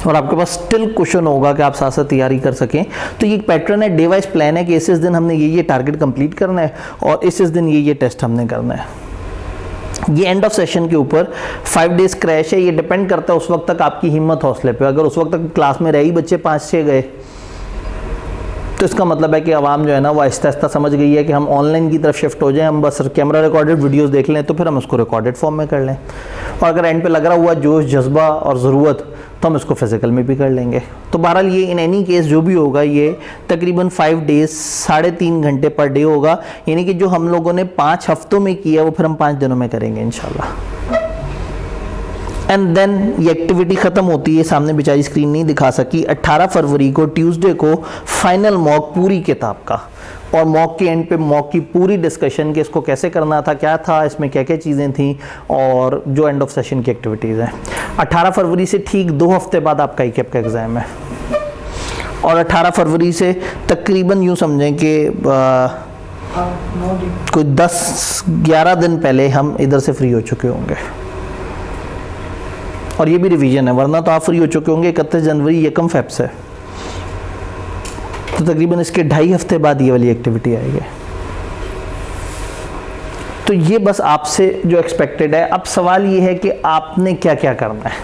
और आपके पास स्टिल क्वेश्चन होगा कि आप साथ साथ तैयारी कर सकें। तो ये एक पैटर्न है, डे वाइज प्लान है कि इस दिन हमने ये टारगेट कंप्लीट करना है और इस दिन ये टेस्ट हमने करना है। ये एंड ऑफ सेशन के ऊपर 5 डेज क्रैश है। ये डिपेंड करता है उस वक्त तक आपकी हिम्मत हौसले पे। अगर उस वक्त तक क्लास में रही बच्चे 5-6 गए तो इसका मतलब है कि आवाम जो है ना वो आहिस्ता आहिस्ता समझ गई है कि हम ऑनलाइन की तरफ शिफ्ट हो जाएं, हम बस कैमरा रिकॉर्डेड वीडियोस देख लें तो फिर हम उसको रिकॉर्डेड फॉर्म में कर लें, और अगर एंड पे लग रहा हुआ जोश जज्बा और ज़रूरत तो हम इसको फिजिकल में भी कर लेंगे। तो बहरहाल ये इन एनी केस जो भी होगा ये तकरीबन 5 डेज 3.5 घंटे पर डे होगा। यानी कि जो हम लोगों ने 5 हफ्तों में किया वो फिर हम 5 दिनों में करेंगे इंशाल्लाह। एंड देन ये एक्टिविटी ख़त्म होती है, सामने बेचारी स्क्रीन नहीं दिखा सकी। 18 फरवरी को ट्यूसडे को फाइनल मॉक पूरी किताब का, और मॉक के एंड पे मॉक की पूरी डिस्कशन कि इसको कैसे करना था, क्या था इसमें, क्या क्या चीज़ें थी, और जो एंड ऑफ सेशन की एक्टिविटीज़ हैं। 18 फरवरी से ठीक 2 हफ्ते बाद आपका ICAP का एग्ज़ाम है, और 18 फरवरी से तकरीबन यूँ समझें कि कोई 10-11 दिन पहले हम इधर से फ्री हो चुके होंगे, और ये भी रिवीजन है, वरना तो आप फ्री हो चुके होंगे 31 जनवरी 1 फेब से। तो तकरीबन इसके 2.5 हफ्ते बाद ये वाली एक्टिविटी आएगी। तो ये बस आपसे जो एक्सपेक्टेड है। अब सवाल ये है कि आपने क्या क्या करना है।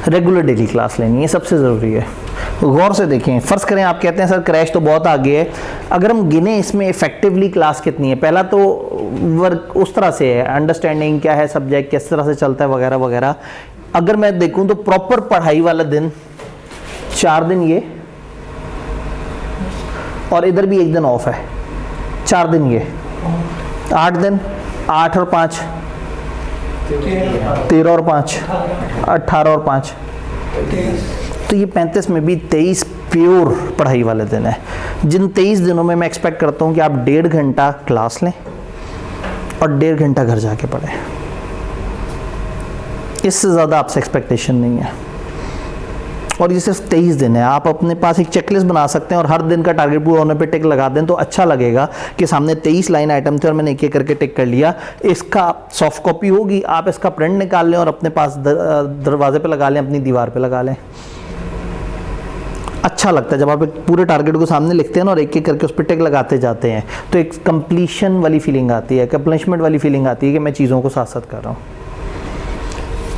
रेगुलर डेली क्लास लेनी है, सबसे ज़रूरी है। गौर से देखें, फ़र्ज़ करें आप कहते हैं सर क्रैश तो बहुत आगे है, अगर हम गिने इसमें इफ़ेक्टिवली क्लास कितनी है। पहला तो वर्क उस तरह से है, अंडरस्टैंडिंग क्या है, सब्जेक्ट किस तरह से चलता है वगैरह वगैरह। अगर मैं देखूं तो प्रॉपर पढ़ाई वाला दिन 4 दिन ये, और इधर भी 1 दिन ऑफ है, 4 दिन ये, 8 दिन, 8 और 5 13 और 5 18 और 5 तो ये 35 में भी 23 प्योर पढ़ाई वाले दिन है। जिन 23 दिनों में मैं एक्सपेक्ट करता हूँ कि आप 1.5 घंटा क्लास लें और 1.5 घंटा घर जाके पढ़ें। इससे ज़्यादा आपसे एक्सपेक्टेशन नहीं है, और ये सिर्फ 23 दिन है। आप अपने पास एक चेकलिस्ट बना सकते हैं और हर दिन का टारगेट पूरा होने पे टिक लगा दें तो अच्छा लगेगा कि सामने 23 लाइन आइटम थे और मैंने एक एक करके टिक कर लिया। इसका सॉफ्ट कॉपी होगी, आप इसका प्रिंट निकाल लें और अपने पास दरवाजे पे लगा लें, अपनी दीवार पे लगा लें। अच्छा लगता है जब आप एक पूरे टारगेट को सामने लिखते हैं ना और एक एक करके उस पर टिक लगाते जाते हैं, तो एक कंप्लीशन वाली फीलिंग आती है, कंप्लीशमेंट वाली फीलिंग आती है कि मैं चीज़ों को साथ साथ कर रहा हूँ।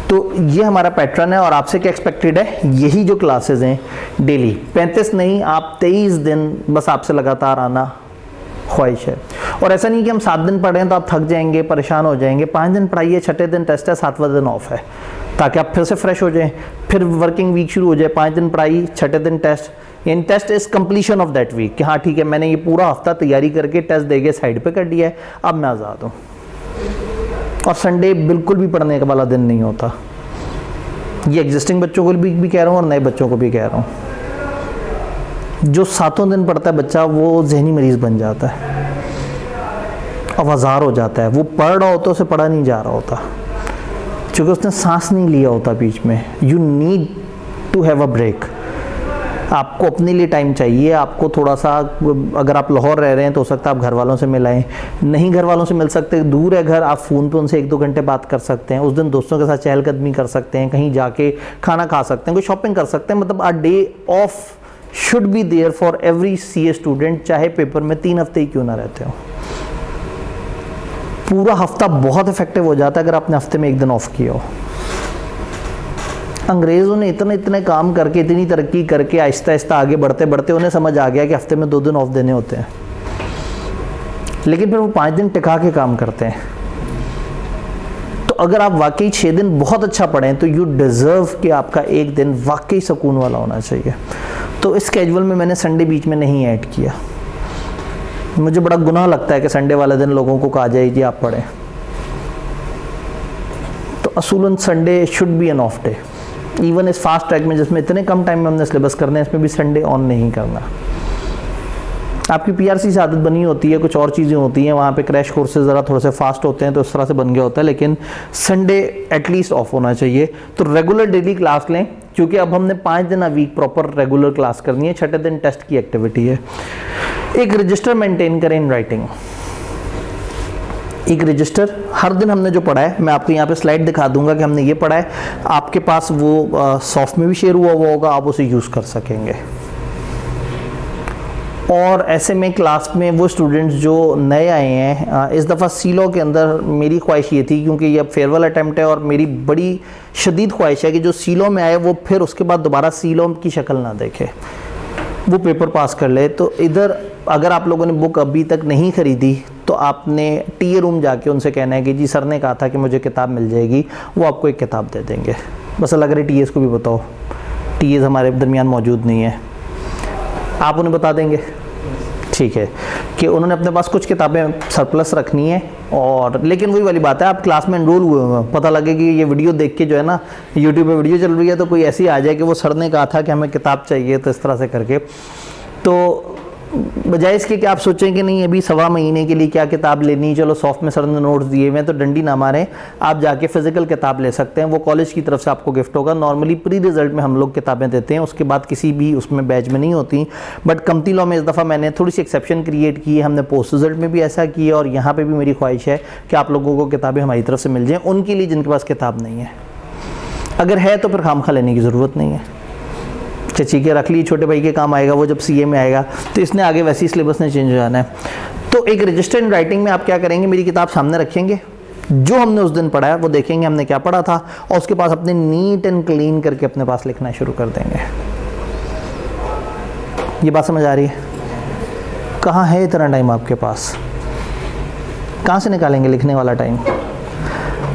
तो ये हमारा पैटर्न है, और आपसे क्या एक्सपेक्टेड है, यही जो क्लासेस हैं डेली 35 नहीं, आप 23 दिन बस आपसे लगातार आना ख्वाहिश है। और ऐसा नहीं कि हम 7 दिन पढ़ें तो आप थक जाएंगे, परेशान हो जाएंगे। 5 दिन पढ़ाइए, 6ठे दिन टेस्ट है, 7वां दिन ऑफ है, ताकि आप फिर से फ्रेश हो जाएं, फिर वर्किंग वीक शुरू हो जाए। 5 दिन पढ़ाई, 6ठे दिन टेस्ट। यानी test is completion of that week कि हाँ ठीक है, मैंने ये पूरा हफ्ता तैयारी करके टेस्ट देके साइड पे कर दिया है, अब मैं आज़ाद हूँ। और संडे बिल्कुल भी पढ़ने का वाला दिन नहीं होता। ये एग्जिस्टिंग बच्चों को भी कह रहा हूँ और नए बच्चों को भी कह रहा हूँ। जो 7 दिन पढ़ता है बच्चा वो जहनी मरीज़ बन जाता है, अवजार हो जाता है। वो पढ़ रहा होता है, उसे पढ़ा नहीं जा रहा होता। क्योंकि उसने सांस नहीं लिया होता बीच में। You need to have a break. आपको अपने लिए टाइम चाहिए। आपको थोड़ा सा, अगर आप लाहौर रह रहे हैं तो हो सकता है आप घर वालों से मिलाएं, नहीं घर वालों से मिल सकते, दूर है घर, आप फ़ोन पे उनसे 1-2 घंटे बात कर सकते हैं। उस दिन दोस्तों के साथ चहलकदमी कर सकते हैं, कहीं जाके खाना खा सकते हैं, कोई शॉपिंग कर सकते हैं। मतलब a day off should be there for every CA student, चाहे पेपर में 3 हफ्ते ही क्यों ना रहते हो। पूरा हफ्ता बहुत इफेक्टिव हो जाता है अगर आपने हफ्ते में 1 दिन ऑफ किया हो। अंग्रेज़ों ने इतने काम करके, इतनी तरक्की करके, आहिस्ता आहिस्ता आगे बढ़ते बढ़ते उन्हें समझ आ गया कि हफ्ते में 2 दिन ऑफ देने होते हैं, लेकिन फिर वो 5 दिन टिका के काम करते हैं। तो अगर आप वाकई 6 दिन बहुत अच्छा पढ़ें तो यू डिज़र्व कि आपका 1 दिन वाकई सुकून वाला होना चाहिए। तो इस स्केड्यूल में मैंने संडे बीच में नहीं ऐड किया। मुझे बड़ा गुनाह लगता है कि संडे वाले दिन लोगों को कहा जाए कि आप पढ़ें। तो असूलन Sunday should be an off day. Even इस फास्ट ट्रैक में जिसमें इतने कम टाइम में हमने सिलेबस करना है, इसमें भी संडे ऑन नहीं करना। आपकी PRC से आदत बनी होती है, कुछ और चीज़ें होती हैं, वहाँ पे क्रैश कोर्सेज ज़रा थोड़े से फास्ट होते हैं तो इस तरह से बन गया होता है, लेकिन संडे एटलीस्ट ऑफ होना चाहिए। तो रेगुलर डेली क्लास लें, क्योंकि अब हमने 5 दिन a week proper regular class करनी है। 6ठे दिन टेस्ट की एक्टिविटी है। एक रजिस्टर मेंटेन करें इन राइटिंग। एक रजिस्टर, हर दिन हमने जो पढ़ा है, मैं आपको यहाँ पे स्लाइड दिखा दूंगा कि हमने ये पढ़ा है। आपके पास वो सॉफ्ट में भी शेयर हुआ होगा, आप उसे यूज़ कर सकेंगे। और ऐसे में क्लास में वो स्टूडेंट्स जो नए आए हैं, इस दफ़ा सीलो के अंदर मेरी ख्वाहिश ये थी, क्योंकि ये अब फेयरवेल अटैम्प्ट है, और मेरी बड़ी शदीद ख्वाहिश है कि जो सीलो में आए वो फिर उसके बाद दोबारा सीलो की शक्ल ना देखे, वो पेपर पास कर ले। तो इधर अगर आप लोगों ने बुक अभी तक नहीं ख़रीदी तो आपने TA रूम जाके उनसे कहना है कि जी सर ने कहा था कि मुझे किताब मिल जाएगी, वो आपको एक किताब दे देंगे। बस अगर TAs को भी बताओ, TAs हमारे दरमियान मौजूद नहीं है, आप उन्हें बता देंगे, ठीक है, कि उन्होंने अपने पास कुछ किताबें सरप्लस रखनी है। और लेकिन वही वाली बात है, आप क्लास में एनरोल हुए हैं, पता लगे कि ये वीडियो देख के जो है ना, यूट्यूब पे वीडियो चल रही है तो कोई ऐसी आ जाए कि वो सर ने कहा था कि हमें किताब चाहिए, तो इस तरह से करके, तो बजाय इसके कि आप सोचें कि नहीं अभी 1.25 महीने के लिए क्या किताब लेनी, चलो सॉफ्ट में सर ने नोट्स दिए हुए हैं तो डंडी ना मारें, आप जाके फिजिकल किताब ले सकते हैं। वो कॉलेज की तरफ से आपको गिफ्ट होगा। नॉर्मली प्री रिजल्ट में हम लोग किताबें देते हैं, उसके बाद किसी भी उसमें बैच में नहीं होती, बट कमती लॉ में इस दफ़ा मैंने थोड़ी सी एक्सेप्शन क्रिएट की है। हमने पोस्ट रिजल्ट में भी ऐसा किया, और यहाँ पर भी मेरी ख्वाहिश है कि आप लोगों को किताबें हमारी तरफ से मिल जाएँ, उनके लिए जिनके पास किताब नहीं है। अगर है तो फिर खामखा लेने की ज़रूरत नहीं है, चची के रख ली, छोटे भाई के काम आएगा, वो जब CA में आएगा तो इसने आगे वैसे ही सिलेबस ने चेंज हो जाना है। तो एक रजिस्टर इन राइटिंग में आप क्या करेंगे, मेरी किताब सामने रखेंगे, जो हमने उस दिन पढ़ा है वो देखेंगे हमने क्या पढ़ा था, और उसके पास अपने नीट एंड क्लीन करके अपने पास लिखना शुरू कर देंगे। ये बात समझ आ रही है? कहाँ है इतना टाइम आपके पास? कहाँ से निकालेंगे लिखने वाला टाइम?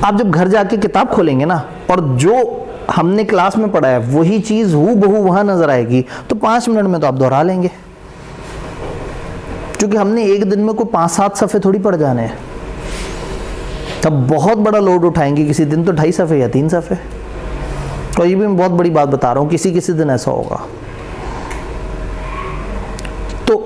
आप जब घर जाके किताब खोलेंगे ना, और जो हमने क्लास में पढ़ा है वही चीज़ हूबहू वहाँ नज़र आएगी, तो 5 मिनट में तो आप दोहरा लेंगे, क्योंकि हमने एक दिन में कोई 5-7 सफ़े थोड़ी पढ़ जाने हैं। तब बहुत बड़ा लोड उठाएंगे, किसी दिन तो 2.5 सफ़े या 3 सफ़े। और ये भी मैं बहुत बड़ी बात बता रहा हूँ, किसी दिन ऐसा होगा। तो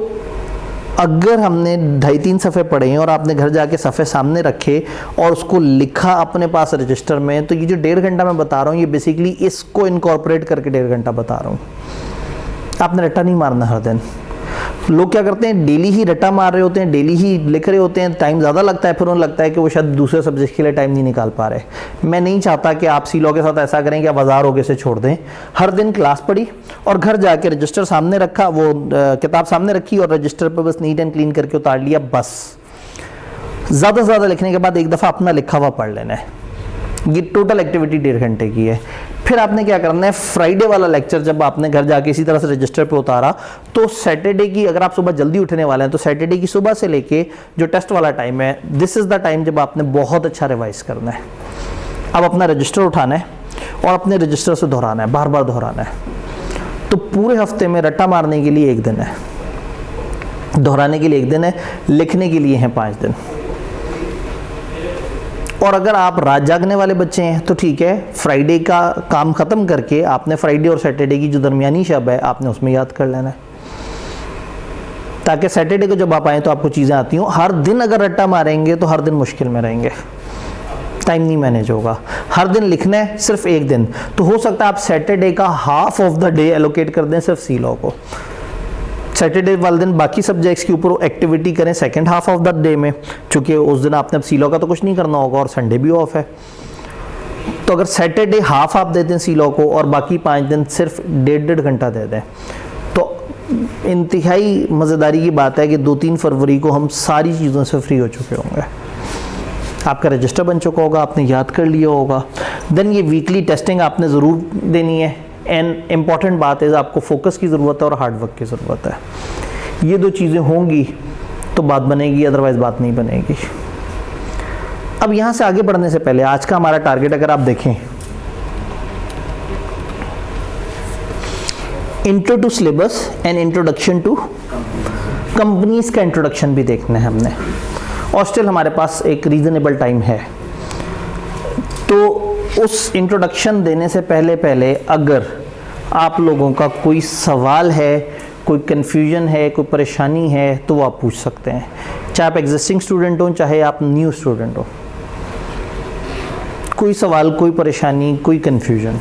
अगर हमने 2.5-3 सफ़े पढ़े हैं और आपने घर जाके सफ़े सामने रखे और उसको लिखा अपने पास रजिस्टर में, तो ये जो 1.5 घंटा मैं बता रहा हूँ, ये बेसिकली इसको इनकॉर्पोरेट करके 1.5 घंटा बता रहा हूँ। आपने रट्टा नहीं मारना हर दिन। लोग क्या करते हैं, डेली ही रट्टा मार रहे होते हैं, डेली ही लिख रहे होते हैं, टाइम ज़्यादा लगता है, फिर उन्हें लगता है कि वो शायद दूसरे सब्जेक्ट के लिए टाइम नहीं निकाल पा रहे। मैं नहीं चाहता कि आप सीलो के साथ ऐसा करें कि आप बाजार होके से छोड़ दें। हर दिन क्लास पढ़ी और घर जाके रजिस्टर सामने रखा, वो किताब सामने रखी और रजिस्टर पर बस नीट एंड क्लीन करके उतार लिया, बस। ज़्यादा से ज़्यादा लिखने के बाद एक दफ़ा अपना लिखा हुआ पढ़ लेना है। ये टोटल एक्टिविटी 1.5 घंटे की है। फिर आपने क्या करना है, फ्राइडे वाला लेक्चर जब आपने घर जाके इसी तरह से रजिस्टर पे उतारा, तो सैटरडे की, अगर आप सुबह जल्दी उठने वाले हैं तो सैटरडे की सुबह से लेके जो टेस्ट वाला टाइम है, दिस इज़ द टाइम जब आपने बहुत अच्छा रिवाइज करना है। अब अपना रजिस्टर उठाना है और अपने रजिस्टर से दोहराना है, बार बार दोहराना है। तो पूरे हफ्ते में रट्टा मारने के लिए 1 दिन है, दोहराने के लिए 1 दिन है, लिखने के लिए हैं 5 दिन। और अगर आप रात जागने वाले बच्चे हैं तो ठीक है, फ्राइडे का काम ख़त्म करके आपने फ्राइडे और सैटरडे की जो दरमियानी शब है आपने उसमें याद कर लेना है, ताकि सैटरडे को जब आप आएँ तो आपको चीज़ें आती हों। हर दिन अगर रट्टा मारेंगे तो हर दिन मुश्किल में रहेंगे। टाइम नहीं मैनेज होगा। हर दिन लिखना है सिर्फ एक दिन, तो हो सकता है आप सैटरडे का half of the day allocate कर दें सिर्फ सी लॉ को। सैटरडे वाले दिन बाकी सब्जेक्ट्स के ऊपर एक्टिविटी करें second half of the day में, चूंकि उस दिन आपने अब सी लॉ का तो कुछ नहीं करना होगा और संडे भी ऑफ है। तो अगर सैटरडे हाफ आप दे दें सी लॉ को और बाकी 5 दिन सिर्फ 1.5 घंटा दे दें, तो इंतहाई मज़ेदारी की बात है कि 2-3 फरवरी को हम सारी चीज़ों से फ्री हो चुके होंगे। आपका रजिस्टर बन चुका होगा, आपने याद कर लिया होगा। देन ये वीकली टेस्टिंग आपने ज़रूर देनी है। एंड इम्पॉर्टेंट बात है, आपको फोकस की ज़रूरत है और हार्ड वर्क की ज़रूरत है। ये 2 चीज़ें होंगी तो बात बनेगी, अदरवाइज़ बात नहीं बनेगी। अब यहाँ से आगे बढ़ने से पहले आज का हमारा टारगेट अगर आप देखें, intro to syllabus and introduction to companies का इंट्रोडक्शन भी देखना है हमने, और स्टिल हमारे पास एक रीजनेबल टाइम है। तो उस इंट्रोडक्शन देने से पहले अगर आप लोगों का कोई सवाल है, कोई कन्फ्यूजन है, कोई परेशानी है, तो वो आप पूछ सकते हैं, चाहे आप एग्जिस्टिंग स्टूडेंट हो चाहे आप न्यू स्टूडेंट हो। कोई सवाल, कोई परेशानी, कोई कन्फ्यूजन।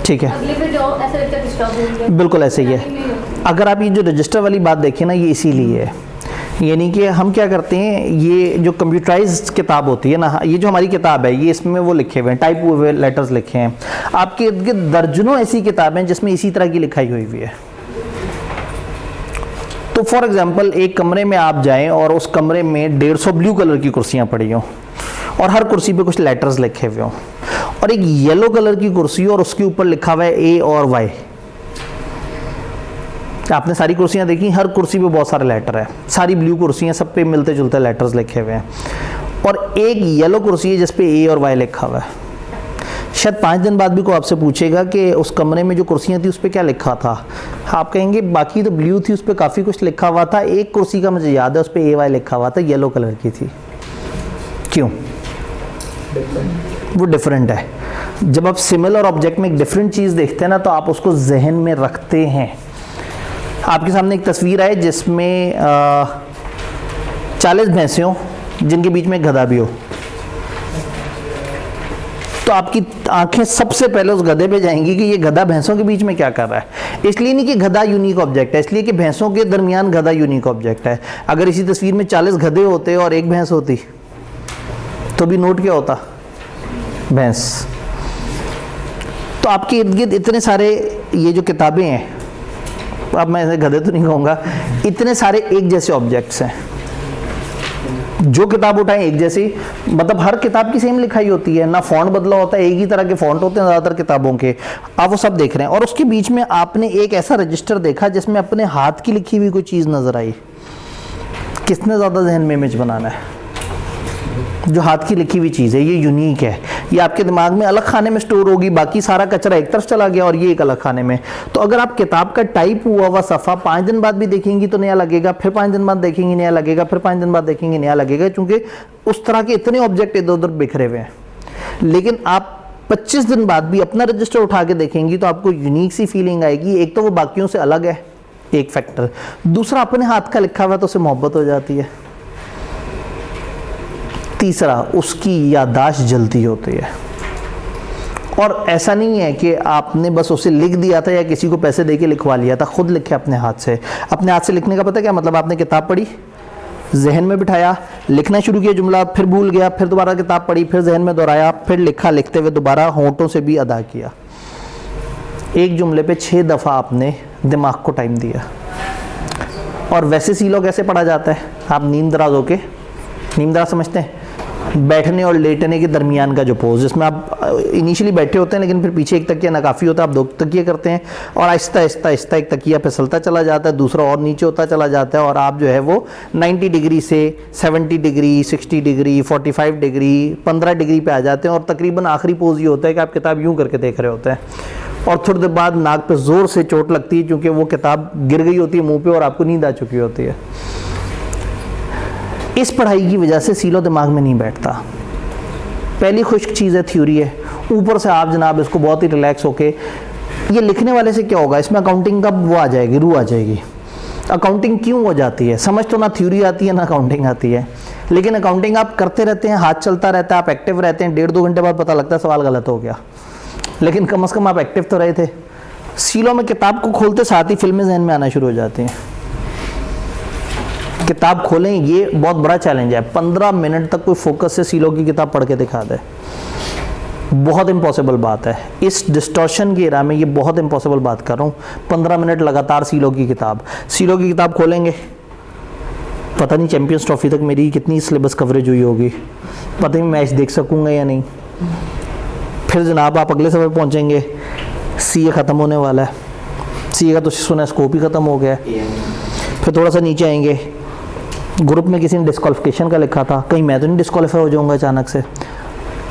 ठीक है, बिल्कुल ऐसे ही है। अगर आप ये जो रजिस्टर वाली बात देखें ना, ये इसीलिए है, यानी कि हम क्या करते हैं, ये जो कंप्यूटराइज्ड किताब होती है ना, ये जो हमारी किताब है, ये इसमें वो लिखे हुए हैं, टाइप हुए लेटर्स लिखे हैं। आपके इर्द गिर्द दर्जनों ऐसी किताबें जिसमें इसी तरह की लिखाई हुई है। तो फॉर एग्जांपल एक कमरे में आप जाएं और उस कमरे में 150 ब्लू कलर की कुर्सियां पड़ी हों और हर कुर्सी पे कुछ लेटर्स लिखे हुए हों, और एक येलो कलर की कुर्सी और उसके ऊपर लिखा हुआ है ए और वाई। आपने सारी कुर्सियां देखी, हर कुर्सी पे बहुत सारे लेटर है, सारी ब्लू कुर्सियां, सब पे मिलते जुलते लेटर्स लिखे हुए हैं, और एक येलो कुर्सी है जिस पे ए और वाई लिखा हुआ है। शायद 5 दिन बाद भी कोई आपसे पूछेगा कि उस कमरे में जो कुर्सियां थी उस पर क्या लिखा था, आप कहेंगे बाकी तो ब्लू थी, उस पर काफ़ी कुछ लिखा हुआ था, एक कुर्सी का मुझे याद है उस पर ए वाई लिखा हुआ था, येलो कलर की थी। क्यों? वो डिफरेंट है। जब आप सिमिलर ऑब्जेक्ट में एक डिफरेंट चीज़ देखते हैं ना, तो आप उसको जहन में रखते हैं। आपके सामने एक तस्वीर है जिसमें 40 भैंसें हो जिनके बीच में गधा भी हो, तो आपकी आंखें सबसे पहले उस गधे पे जाएंगी कि ये गधा भैंसों के बीच में क्या कर रहा है। इसलिए नहीं कि गधा यूनिक ऑब्जेक्ट है, इसलिए कि भैंसों के दरमियान गधा यूनिक ऑब्जेक्ट है। अगर इसी तस्वीर में 40 गधे होते और एक भैंस होती तो भी नोट क्या होता? भैंस। तो आपके इर्द गिर्द इतने सारे ये जो किताबें हैं, अब मैं ऐसे गधे तो नहीं कहूँगा, इतने सारे एक जैसे ऑब्जेक्ट्स हैं। जो किताब उठाएं एक जैसी, मतलब हर किताब की सेम लिखाई होती है, ना फॉन्ट बदला होता है, एक ही तरह के फॉन्ट होते हैं ज़्यादातर किताबों के, आप वो सब देख रहे हैं। और उसके बीच में आपने एक ऐसा रजिस्टर देखा जिसमें अपने हाथ की लिखी हुई कोई चीज़ नज़र आई। किसने ज़्यादा जहन में इमेज बनाना है? जो हाथ की लिखी हुई चीज़ है, ये यूनिक है, ये आपके दिमाग में अलग खाने में स्टोर होगी, बाकी सारा कचरा एक तरफ चला गया और ये एक अलग खाने में। तो अगर आप किताब का टाइप हुआ हुआ सफ़ा 5 दिन बाद भी देखेंगी तो नया लगेगा, फिर 5 दिन बाद देखेंगे नया लगेगा, फिर 5 दिन बाद देखेंगे नया लगेगा, क्योंकि उस तरह के इतने ऑब्जेक्ट इधर उधर बिखरे हुए हैं। लेकिन आप 25 दिन बाद भी अपना रजिस्टर उठा के देखेंगी तो आपको यूनिक सी फीलिंग आएगी। एक तो वो बाकियों से अलग है, एक फैक्टर, दूसरा अपने हाथ का लिखा हुआ तो उससे मोहब्बत हो जाती है, तीसरा उसकी याददाश्त जल्दी होती है। और ऐसा नहीं है कि आपने बस उसे लिख दिया था या किसी को पैसे देके लिखवा लिया था, खुद लिखे अपने हाथ से। अपने हाथ से लिखने का पता क्या मतलब? आपने किताब पढ़ी, जहन में बिठाया, लिखना शुरू किया जुमला, फिर भूल गया, फिर दोबारा किताब पढ़ी, फिर जहन में दोहराया, फिर लिखा, लिखते हुए दोबारा होंठों से भी अदा किया। एक जुमले पे 6 दफ़ा आपने दिमाग को टाइम दिया। और वैसे सीलो कैसे पढ़ा जाता है? आप नींद दराज होके, नींद दराज समझते हैं? बैठने और लेटने के दरमियान का जो पोज, जिसमें आप इनिशियली बैठे होते हैं लेकिन फिर पीछे एक तकिया नाकाफ़ी होता है, आप 2 तकिए करते हैं और आहिस्ता आहिस्ता आहिस्ता एक तकिया फिसलता चला जाता है, दूसरा और नीचे होता चला जाता है, और आप जो है वो 90 डिग्री से 70 डिग्री, 60 डिग्री, 45 डिग्री, 15 डिग्री पे आ जाते हैं। और तकरीबन आखिरी पोज ये होता है कि आप किताब यूँ करके देख रहे होते हैं, और थोड़ी देर बाद नाक पे ज़ोर से चोट लगती है क्योंकि वो किताब गिर गई होती है मुँह पे और आपको नींद आ चुकी होती है। इस पढ़ाई की वजह से सीलो दिमाग में नहीं बैठता। पहली खुश्क चीज़ है, थ्योरी है, ऊपर से आप जनाब इसको बहुत ही रिलैक्स होके, ये लिखने वाले से क्या होगा, इसमें अकाउंटिंग का वो आ जाएगी, रूह आ जाएगी। अकाउंटिंग क्यों हो जाती है? समझ तो ना थ्योरी आती है ना अकाउंटिंग आती है, लेकिन अकाउंटिंग आप करते रहते हैं, हाथ चलता रहता है, आप एक्टिव रहते हैं, 1.5-2 घंटे बाद पता लगता है सवाल गलत हो गया, लेकिन कम से कम आप एक्टिव तो रहे थे। सीलो में किताब को खोलते साथ ही फिल्में जहन में आना शुरू हो जाती हैं। किताब खोलें, ये बहुत बड़ा चैलेंज है। 15 मिनट तक कोई फोकस से सीलो की किताब पढ़ के दिखा दे, बहुत इम्पॉसिबल बात है। इस डिस्टॉर्शन की एरा में ये बहुत इम्पॉसिबल बात कर रहा हूँ। 15 मिनट लगातार सीलो की किताब खोलेंगे, पता नहीं चैंपियंस ट्रॉफी तक मेरी कितनी सिलेबस कवरेज हुई होगी, पता नहीं मैच देख सकूँगा या नहीं। फिर जनाब आप अगले समय पहुँचेंगे, सीए ख़त्म होने वाला है, सीए का तो सुना स्कोप ही ख़त्म हो गया है। फिर थोड़ा सा नीचे आएंगे, ग्रुप में किसी ने डिस्क्वालिफिकेशन का लिखा था, कहीं मैं तो नहीं डिस्क्वालीफाई हो जाऊँगा अचानक से।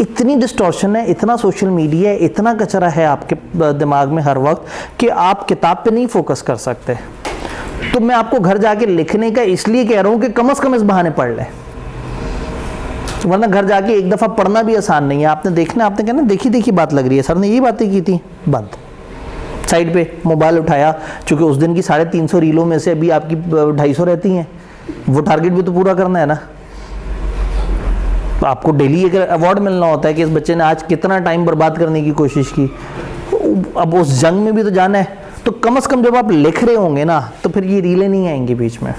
इतनी डिस्टॉर्शन है, इतना सोशल मीडिया है, इतना कचरा है आपके दिमाग में हर वक्त कि आप किताब पे नहीं फोकस कर सकते। तो मैं आपको घर जाके लिखने का इसलिए कह रहा हूँ कि कम से कम इस बहाने पढ़ लें, वरना घर जाके एक दफ़ा पढ़ना भी आसान नहीं है। आपने देखना, आपने कहना देखी देखी बात लग रही है, सर ने यही बातें की थी, बंद। साइड पे मोबाइल उठाया, चूँकि उस दिन की 350 रीलों में से अभी आपकी 250 रहती हैं, वो टारगेट भी तो पूरा करना है ना। आपको डेली एक अवार्ड मिलना होता है कि इस बच्चे ने आज कितना टाइम बर्बाद करने की कोशिश की। अब उस जंग में भी तो जाना है, तो कम से कम जब आप लिख रहे होंगे ना, तो फिर ये रीलें नहीं आएंगी बीच में।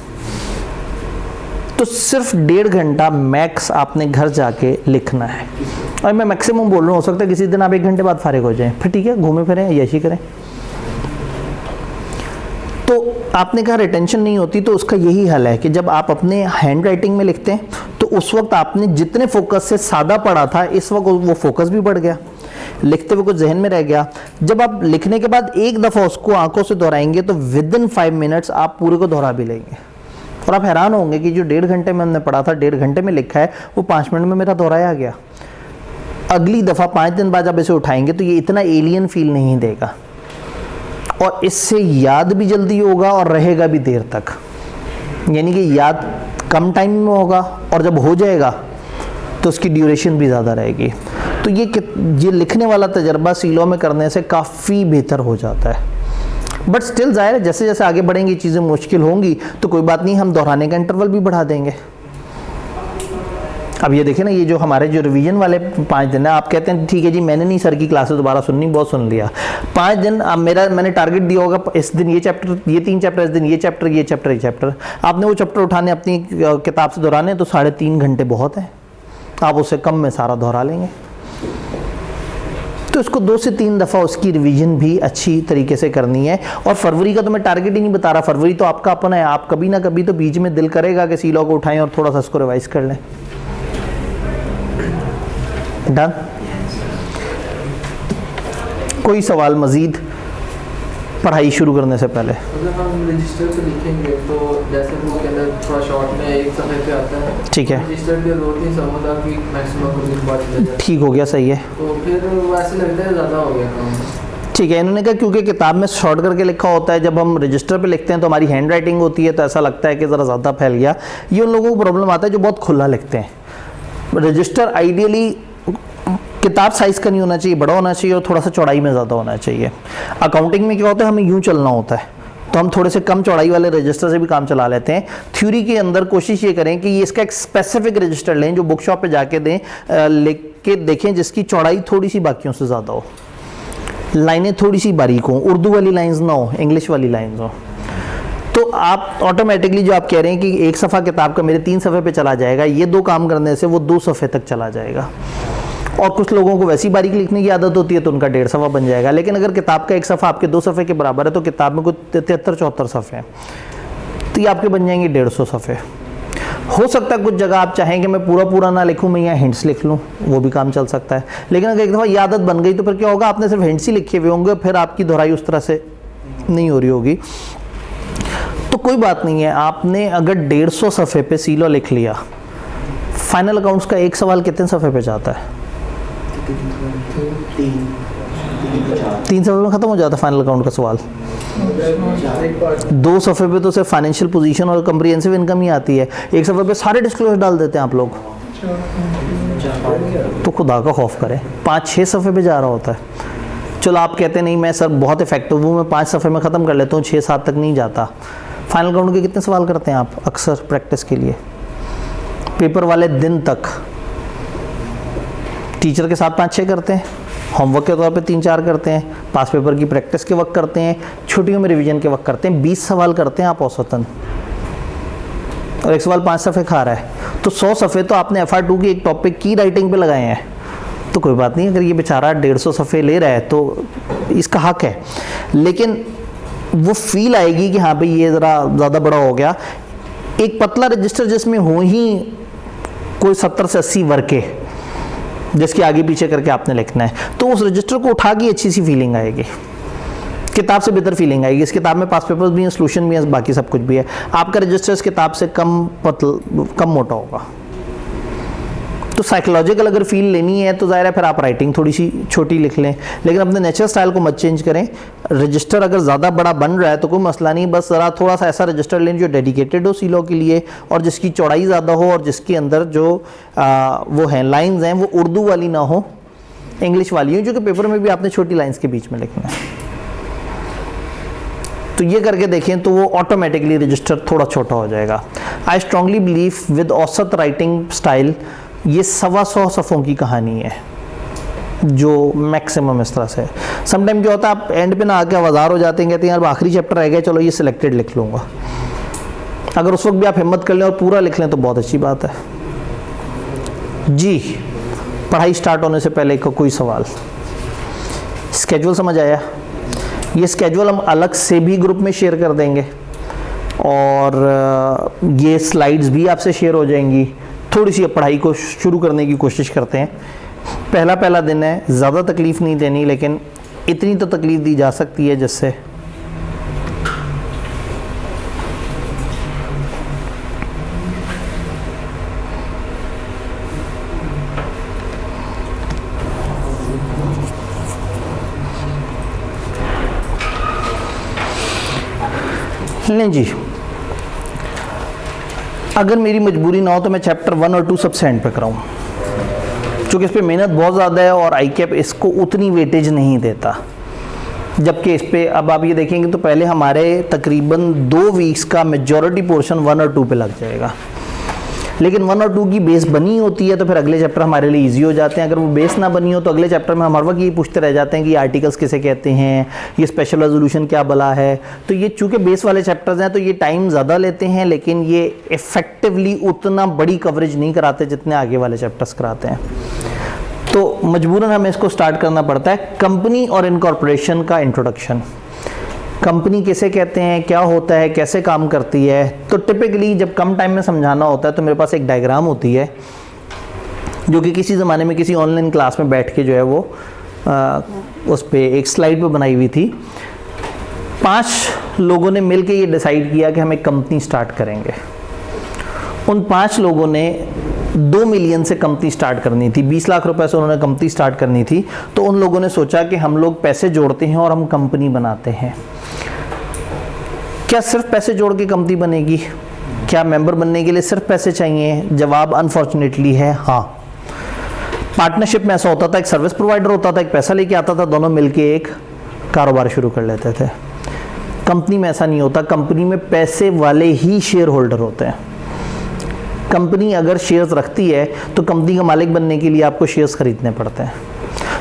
तो सिर्फ 1.5 घंटा मैक्स आपने घर जाके लिखना है, और मैं मैक्सिमम बोल रहा हूँ, हो सकता है किसी दिन आप 1 घंटे बाद फारिग हो जाएं, फिर ठीक है, घूमे फिरें, यशी करें। तो आपने कहा रिटेंशन नहीं होती, तो उसका यही हल है कि जब आप अपने हैंड राइटिंग में लिखते हैं तो उस वक्त आपने जितने फोकस से सादा पढ़ा था, इस वक्त वो फोकस भी बढ़ गया, लिखते हुए कुछ जहन में रह गया। जब आप लिखने के बाद एक दफ़ा उसको आंखों से दोहराएंगे तो विदिन 5 मिनट्स आप पूरे को दोहरा भी लेंगे, और आप हैरान होंगे कि जो 1.5 घंटे में हमने पढ़ा था, 1.5 घंटे में लिखा है, वो 5 मिनट में मेरा दोहराया गया। अगली दफ़ा 5 दिन बाद जब इसे उठाएंगे तो ये इतना एलियन फील नहीं देगा, और इससे याद भी जल्दी होगा और रहेगा भी देर तक। यानी कि याद कम टाइम में होगा, और जब हो जाएगा तो उसकी ड्यूरेशन भी ज़्यादा रहेगी। तो ये लिखने वाला तजर्बा सीलो में करने से काफ़ी बेहतर हो जाता है। बट स्टिल ज़ाहिर है, जैसे जैसे आगे बढ़ेंगी चीज़ें मुश्किल होंगी, तो कोई बात नहीं, हम दोहराने का इंटरवल भी बढ़ा देंगे। अब ये देखें ना, ये जो हमारे जो रिवीजन वाले 5 दिन है, आप कहते हैं ठीक है जी मैंने नहीं सर की क्लासेस दोबारा सुननी, बहुत सुन लिया। 5 दिन अब मैंने टारगेट दिया होगा, इस दिन ये चैप्टर, ये 3 चैप्टर, इस दिन ये चैप्टर, ये चैप्टर, ये चैप्टर, आपने वो चैप्टर उठाने अपनी किताब से दोहराने, तो 3.5 घंटे बहुत है, आप उससे कम में सारा दोहरा लेंगे। तो इसको 2 से 3 दफ़ा उसकी रिवीजन भी अच्छी तरीके से करनी है। और फरवरी का तो मैं टारगेट ही नहीं बता रहा, फरवरी तो आपका अपना है, आप कभी ना कभी तो बीच में दिल करेगा कि सीलो को उठाएं और थोड़ा सा इसको रिवाइज कर लें। डन? कोई सवाल मजीद पढ़ाई शुरू करने से पहले? अगर हम रजिस्टर पे लिखेंगे तो जैसे वो के अंदर थोड़ा शॉर्ट में एक सफ़े पे आता है, ठीक है, रजिस्टर के 2-3 सवाल की मैक्सिमम कुछ दिन बाद चले जाए, ठीक हो गया, सही है। तो फिर वैसे लगता है ज़्यादा हो गया काम। ठीक है, इन्होंने कहा क्योंकि किताब में शॉर्ट करके लिखा होता है, जब हम रजिस्टर पे लिखते हैं तो हमारी हैंड राइटिंग होती है, तो ऐसा लगता है कि ज़रा ज़्यादा फैल गया। ये उन लोगों को प्रॉब्लम आता है जो बहुत खुला लिखते हैं। रजिस्टर आइडियली किताब साइज़ का नहीं होना चाहिए, बड़ा होना चाहिए, और थोड़ा सा चौड़ाई में ज़्यादा होना चाहिए। अकाउंटिंग में क्या होता है, हमें यूँ चलना होता है, तो हम थोड़े से कम चौड़ाई वाले रजिस्टर से भी काम चला लेते हैं। थ्योरी के अंदर कोशिश ये करें कि ये इसका एक स्पेसिफिक रजिस्टर लें, जो बुक शॉप पे जाके लेके देखें, जिसकी चौड़ाई थोड़ी सी बाकियों से ज़्यादा हो, लाइनें थोड़ी सी बारीक हों, उर्दू वाली लाइन्स ना हो, इंग्लिश वाली लाइन्स हो। तो आप ऑटोमेटिकली जो आप कह रहे हैं कि एक सफ़ा किताब का मेरे 3 सफ़े पे चला जाएगा, ये 2 काम करने से वो 2 सफ़े तक चला जाएगा। और कुछ लोगों को वैसी बारीक लिखने की आदत होती है तो उनका 1.5 सफ़ा बन जाएगा। लेकिन अगर किताब का एक सफ़ा आपके 2 सफ़े के बराबर है, तो किताब में कुछ 73-74 सफ़े हैं, तो ये आपके बन जाएंगे 150 सफ़े। हो सकता है कुछ जगह आप चाहें कि मैं पूरा ना लिखूं, मैं यहाँ हिंट्स लिख लूँ, वो भी काम चल सकता है। लेकिन अगर एक दफ़ा ये आदत बन गई तो फिर क्या होगा, आपने सिर्फ हिंट्स ही लिखे हुए होंगे, फिर आपकी दोहराई उस तरह से नहीं हो रही होगी। तो कोई बात नहीं है, आपने अगर 150 सफ़े पे सीलो लिख लिया, फाइनल अकाउंट्स का एक सवाल कितने सफ़े पे जाता है? 3 सफ़े में ख़त्म हो जाता है फाइनल अकाउंट का सवाल। 2 सफ़े पे तो सिर्फ फाइनेंशियल पोजीशन और कम्प्रिहेंसिव इनकम ही आती है, एक सफ़े पे सारे डिस्क्लोजर डाल देते हैं आप लोग। तो खुदा का खौफ करें, 5-6 सफ़े पे जा रहा होता है। चलो आप कहते नहीं मैं सर बहुत इफेक्टिव हूँ, मैं 5 सफ़े में ख़त्म कर लेता हूँ, 6-7 तक नहीं जाता। फाइनल काउंट के कितने सवाल करते हैं आप अक्सर प्रैक्टिस के लिए? पेपर वाले दिन तक टीचर के साथ 5-6 करते हैं, होमवर्क के तौर पे 3-4 करते हैं, पास पेपर की प्रैक्टिस के वक्त करते हैं, छुट्टियों में रिवीजन के वक्त करते हैं। 20 सवाल करते हैं आप औसतन, और एक सवाल 5 सफ़े खा रहा है, तो 100 सफ़े तो आपने FR2 की एक टॉपिक की राइटिंग पे लगाए हैं। तो कोई बात नहीं, अगर ये बेचारा 150 सफ़े ले रहा है तो इसका हक है, लेकिन वो फील आएगी कि हाँ भाई ये ज़रा ज़्यादा बड़ा हो गया। एक पतला रजिस्टर जिसमें हो ही कोई 70 से 80 वर्के, जिसके आगे पीछे करके आपने लिखना है, तो उस रजिस्टर को उठा के अच्छी सी फीलिंग आएगी, किताब से बेहतर फीलिंग आएगी। इस किताब में पास पेपर्स भी हैं, सोल्यूशन भी है, बाकी सब कुछ भी है। आपका रजिस्टर इस किताब से कम मोटा होगा। तो साइकोलॉजिकल अगर फील लेनी है तो ज़ाहिर है फिर आप राइटिंग थोड़ी सी छोटी लिख लें, लेकिन अपने नेचुरल स्टाइल को मत चेंज करें। रजिस्टर अगर ज़्यादा बड़ा बन रहा है तो कोई मसला नहीं, बस ज़रा थोड़ा सा ऐसा रजिस्टर लें जो डेडिकेटेड हो सीलो के लिए, और जिसकी चौड़ाई ज़्यादा हो, और जिसके अंदर जो वो हैं लाइंस हैं वो उर्दू वाली ना हो, इंग्लिश वाली हो, जो कि पेपर में भी आपने छोटी लाइंस के बीच में लिखना है। तो ये करके देखें तो वो ऑटोमेटिकली रजिस्टर थोड़ा छोटा हो जाएगा। आई स्ट्रांगली बिलीव विद औसत राइटिंग स्टाइल ये 125 सफ़ों की कहानी है जो मैक्सिमम इस तरह से। समटाइम क्या होता है, आप एंड पे ना आके आवाज़ार हो जाते हैं, कहते हैं यार आखिरी चैप्टर रह गया, चलो ये सिलेक्टेड लिख लूँगा। अगर उस वक्त भी आप हिम्मत कर लें और पूरा लिख लें तो बहुत अच्छी बात है जी। पढ़ाई स्टार्ट होने से पहले का कोई सवाल? स्केड्यूल समझ आया? ये स्केड्यूल हम अलग से भी ग्रुप में शेयर कर देंगे, और ये स्लाइड्स भी आपसे शेयर हो जाएंगी। थोड़ी सी पढ़ाई को शुरू करने की कोशिश करते हैं। पहला दिन है, ज़्यादा तकलीफ़ नहीं देनी, लेकिन इतनी तो तकलीफ़ दी जा सकती है जिससे लें जी। अगर मेरी मजबूरी ना हो तो मैं चैप्टर 1 और 2 सब सेंड पे कराऊँ, क्योंकि इस पे मेहनत बहुत ज़्यादा है और ICAP इसको उतनी वेटेज नहीं देता। जबकि इस पे अब आप ये देखेंगे तो पहले हमारे तकरीबन 2 वीक्स का मेजॉरिटी पोर्शन 1 और 2 पे लग जाएगा, लेकिन 1 और 2 की बेस बनी होती है तो फिर अगले चैप्टर हमारे लिए इजी हो जाते हैं। अगर वो बेस ना बनी हो तो अगले चैप्टर में हम हर वक्त ये पूछते रह जाते हैं कि ये आर्टिकल्स किसे कहते हैं, ये स्पेशल रेजोल्यूशन क्या भला है। तो ये चूँकि बेस वाले चैप्टर्स हैं तो ये टाइम ज़्यादा लेते हैं, लेकिन ये इफ़ेक्टिवली उतना बड़ी कवरेज नहीं कराते जितने आगे वाले चैप्टर्स कराते हैं। तो मजबूरन हमें इसको स्टार्ट करना पड़ता है। कंपनी और इनकॉर्पोरेशन का इंट्रोडक्शन, कंपनी किसे कहते हैं, क्या होता है, कैसे काम करती है। तो टिपिकली जब कम टाइम में समझाना होता है तो मेरे पास एक डायग्राम होती है जो कि किसी ज़माने में किसी ऑनलाइन क्लास में बैठ के जो है वो उस पर एक स्लाइड पे बनाई हुई थी। 5 लोगों ने मिलकर ये डिसाइड किया कि हम एक कंपनी स्टार्ट करेंगे। उन 5 लोगों ने 2 मिलियन से कंपनी स्टार्ट करनी थी, 20 लाख रुपए से उन्होंने कंपनी स्टार्ट करनी थी। तो उन लोगों ने सोचा कि हम लोग पैसे जोड़ते हैं और हम कंपनी बनाते हैं। क्या सिर्फ पैसे जोड़ के कंपनी बनेगी? क्या मेंबर बनने के लिए सिर्फ पैसे चाहिए? जवाब अनफॉर्चुनेटली है हाँ। पार्टनरशिप में ऐसा होता था, एक सर्विस प्रोवाइडर होता था, एक पैसा लेके आता था, दोनों मिलके एक कारोबार शुरू कर लेते थे। कंपनी में ऐसा नहीं होता, कंपनी में पैसे वाले ही शेयर होल्डर होते हैं। कंपनी अगर शेयर्स रखती है तो कंपनी का मालिक बनने के लिए आपको शेयर्स खरीदने पड़ते हैं।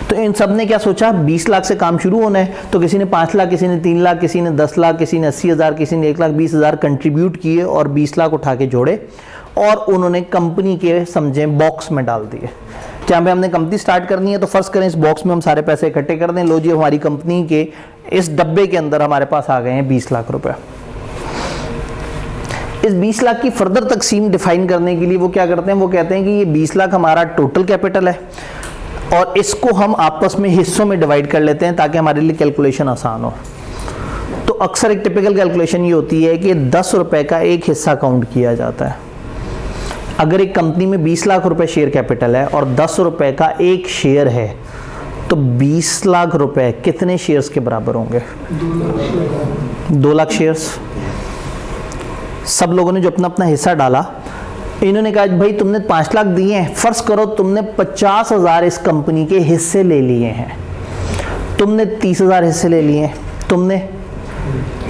तो इन सब ने क्या सोचा, 20 लाख से काम शुरू होना है, तो किसी ने 5 लाख, किसी ने 3 लाख, किसी ने 10 लाख, किसी ने 80,000, किसी ने 1,20,000 कंट्रीब्यूट किए और 20 लाख उठा के जोड़े और उन्होंने कंपनी के समझे बॉक्स में डाल दिए। जहाँ पे हमने कंपनी स्टार्ट करनी है तो फर्स्ट करें इस बॉक्स में हम सारे पैसे इकट्ठे कर दें। लो जी, हमारी कंपनी के इस डब्बे के अंदर हमारे पास आ गए हैं 20 लाख रुपए। इस 20 लाख की फर्दर तकसीम डिफाइन करने के लिए वो क्या करते हैं, वो कहते हैं कि ये 20 लाख हमारा टोटल कैपिटल है और इसको हम आपस में हिस्सों में डिवाइड कर लेते हैं ताकि हमारे लिए कैलकुलेशन आसान हो। तो अक्सर एक टिपिकल कैलकुलेशन ये होती है कि 10 रुपए का एक हिस्सा काउंट किया जाता है। अगर एक कंपनी में 20 लाख रुपए शेयर कैपिटल है और 10 रुपए का एक शेयर है तो 20 लाख रुपए कितने शेयर्स के बराबर होंगे? 2 लाख शेयर्स। सब लोगों ने जो अपना अपना हिस्सा डाला, इन्होंने कहा भाई तुमने 5 लाख दिए हैं, फर्ज करो तुमने 50,000 इस कंपनी के हिस्से ले लिए हैं, तुमने 30,000 हिस्से ले लिए हैं, तुमने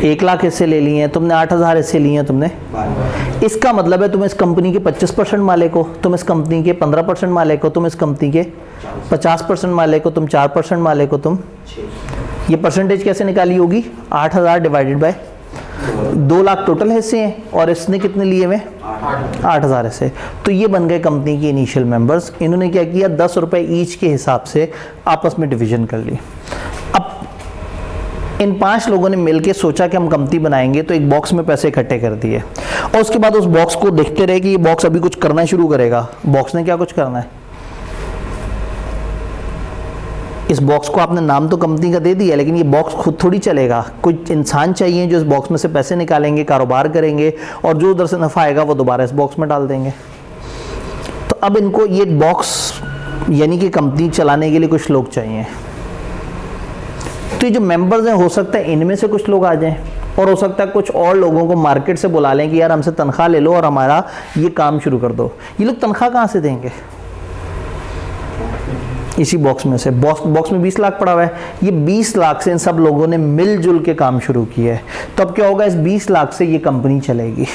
1 लाख हिस्से ले लिए हैं तुमने, 8,000 हिस्से लिए हैं तुमने। इसका मतलब है तुम इस कंपनी के 25% मालिक हो, तुम इस कंपनी के 15% मालिक हो, तुम इस कंपनी के 50% मालिक हो, तुम 4% मालिक हो, तुम ये परसेंटेज कैसे निकाली होगी? 8,000 डिवाइडेड बाय 2 लाख टोटल हिस्से हैं और इसने कितने लिए हुए? 8,000 हिस्से। तो ये बन गए कंपनी के इनिशियल मेंबर्स। इन्होंने क्या किया? 10 रुपए ईच के हिसाब से आपस में डिवीजन कर ली। अब इन 5 लोगों ने मिलकर सोचा कि हम कंपनी बनाएंगे, तो एक बॉक्स में पैसे इकट्ठे कर दिए और उसके बाद उस बॉक्स को देखते रहे कि ये बॉक्स अभी कुछ करना शुरू करेगा। बॉक्स ने क्या कुछ करना है? इस बॉक्स को आपने नाम तो कंपनी का दे दिया, लेकिन ये बॉक्स खुद थोड़ी चलेगा। कुछ इंसान चाहिए जो इस बॉक्स में से पैसे निकालेंगे, कारोबार करेंगे और जो उधर से नफा आएगा वो दोबारा इस बॉक्स में डाल देंगे। तो अब इनको ये बॉक्स यानी कि कंपनी चलाने के लिए कुछ लोग चाहिए। तो ये जो मेंबर्स हैं, हो सकता है इनमें से कुछ लोग आ जाएं और हो सकता है कुछ और लोगों को मार्केट से बुला लें कि यार हमसे तनख्वाह ले लो और हमारा ये काम शुरू कर दो। ये लोग तनख्वाह कहाँ से देंगे? इसी बॉक्स में से। बॉक्स में 20 लाख पड़ा हुआ है, ये 20 लाख से इन सब लोगों ने मिलजुल के काम शुरू किया है। तो अब क्या होगा? इस 20 लाख से ये कंपनी चलेगी।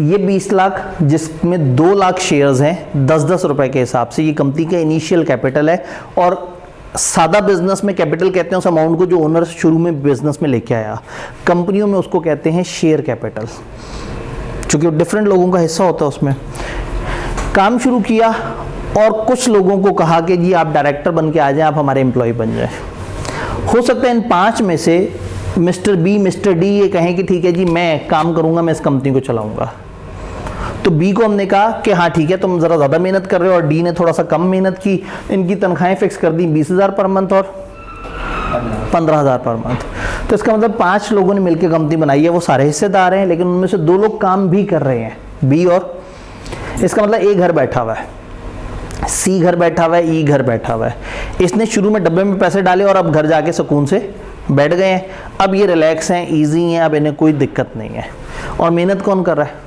ये 20 लाख जिसमें 2 लाख शेयर्स हैं 10-10 रुपए के हिसाब से, ये कंपनी का इनिशियल कैपिटल है। और सादा बिजनेस में कैपिटल कहते हैं उस अमाउंट को जो ओनर शुरू में बिजनेस में लेके आया। कंपनियों में उसको कहते हैं शेयर कैपिटल, क्योंकि डिफरेंट लोगों का हिस्सा होता है उसमें। काम शुरू किया और कुछ लोगों को कहा कि जी आप डायरेक्टर बन के आ जाएं, आप हमारे एम्प्लॉय बन जाएं। हो सकता है इन 5 में से मिस्टर बी, मिस्टर डी ये कहें कि ठीक है जी मैं काम करूंगा, मैं इस कंपनी को चलाऊंगा। तो बी को हमने कहा कि हाँ ठीक है, तुम ज़रा ज़्यादा मेहनत कर रहे हो, और डी ने थोड़ा सा कम मेहनत की। इनकी तनख्वाहें फिक्स कर दी 20,000 पर मंथ और 15,000 पर मंथ। तो इसका मतलब 5 लोगों ने मिलकर कंपनी बनाई है। वो सारे हिस्सेदार हैं, लेकिन उनमें से 2 लोग काम भी कर रहे हैं, बी और। इसका मतलब ए घर बैठा हुआ है, सी घर बैठा हुआ है, ई घर बैठा हुआ है। इसने शुरू में डब्बे में पैसे डाले और अब घर जाके सुकून से बैठ गए हैं। अब ये रिलैक्स हैं, इजी हैं, अब इन्हें कोई दिक्कत नहीं है। और मेहनत कौन कर रहा है?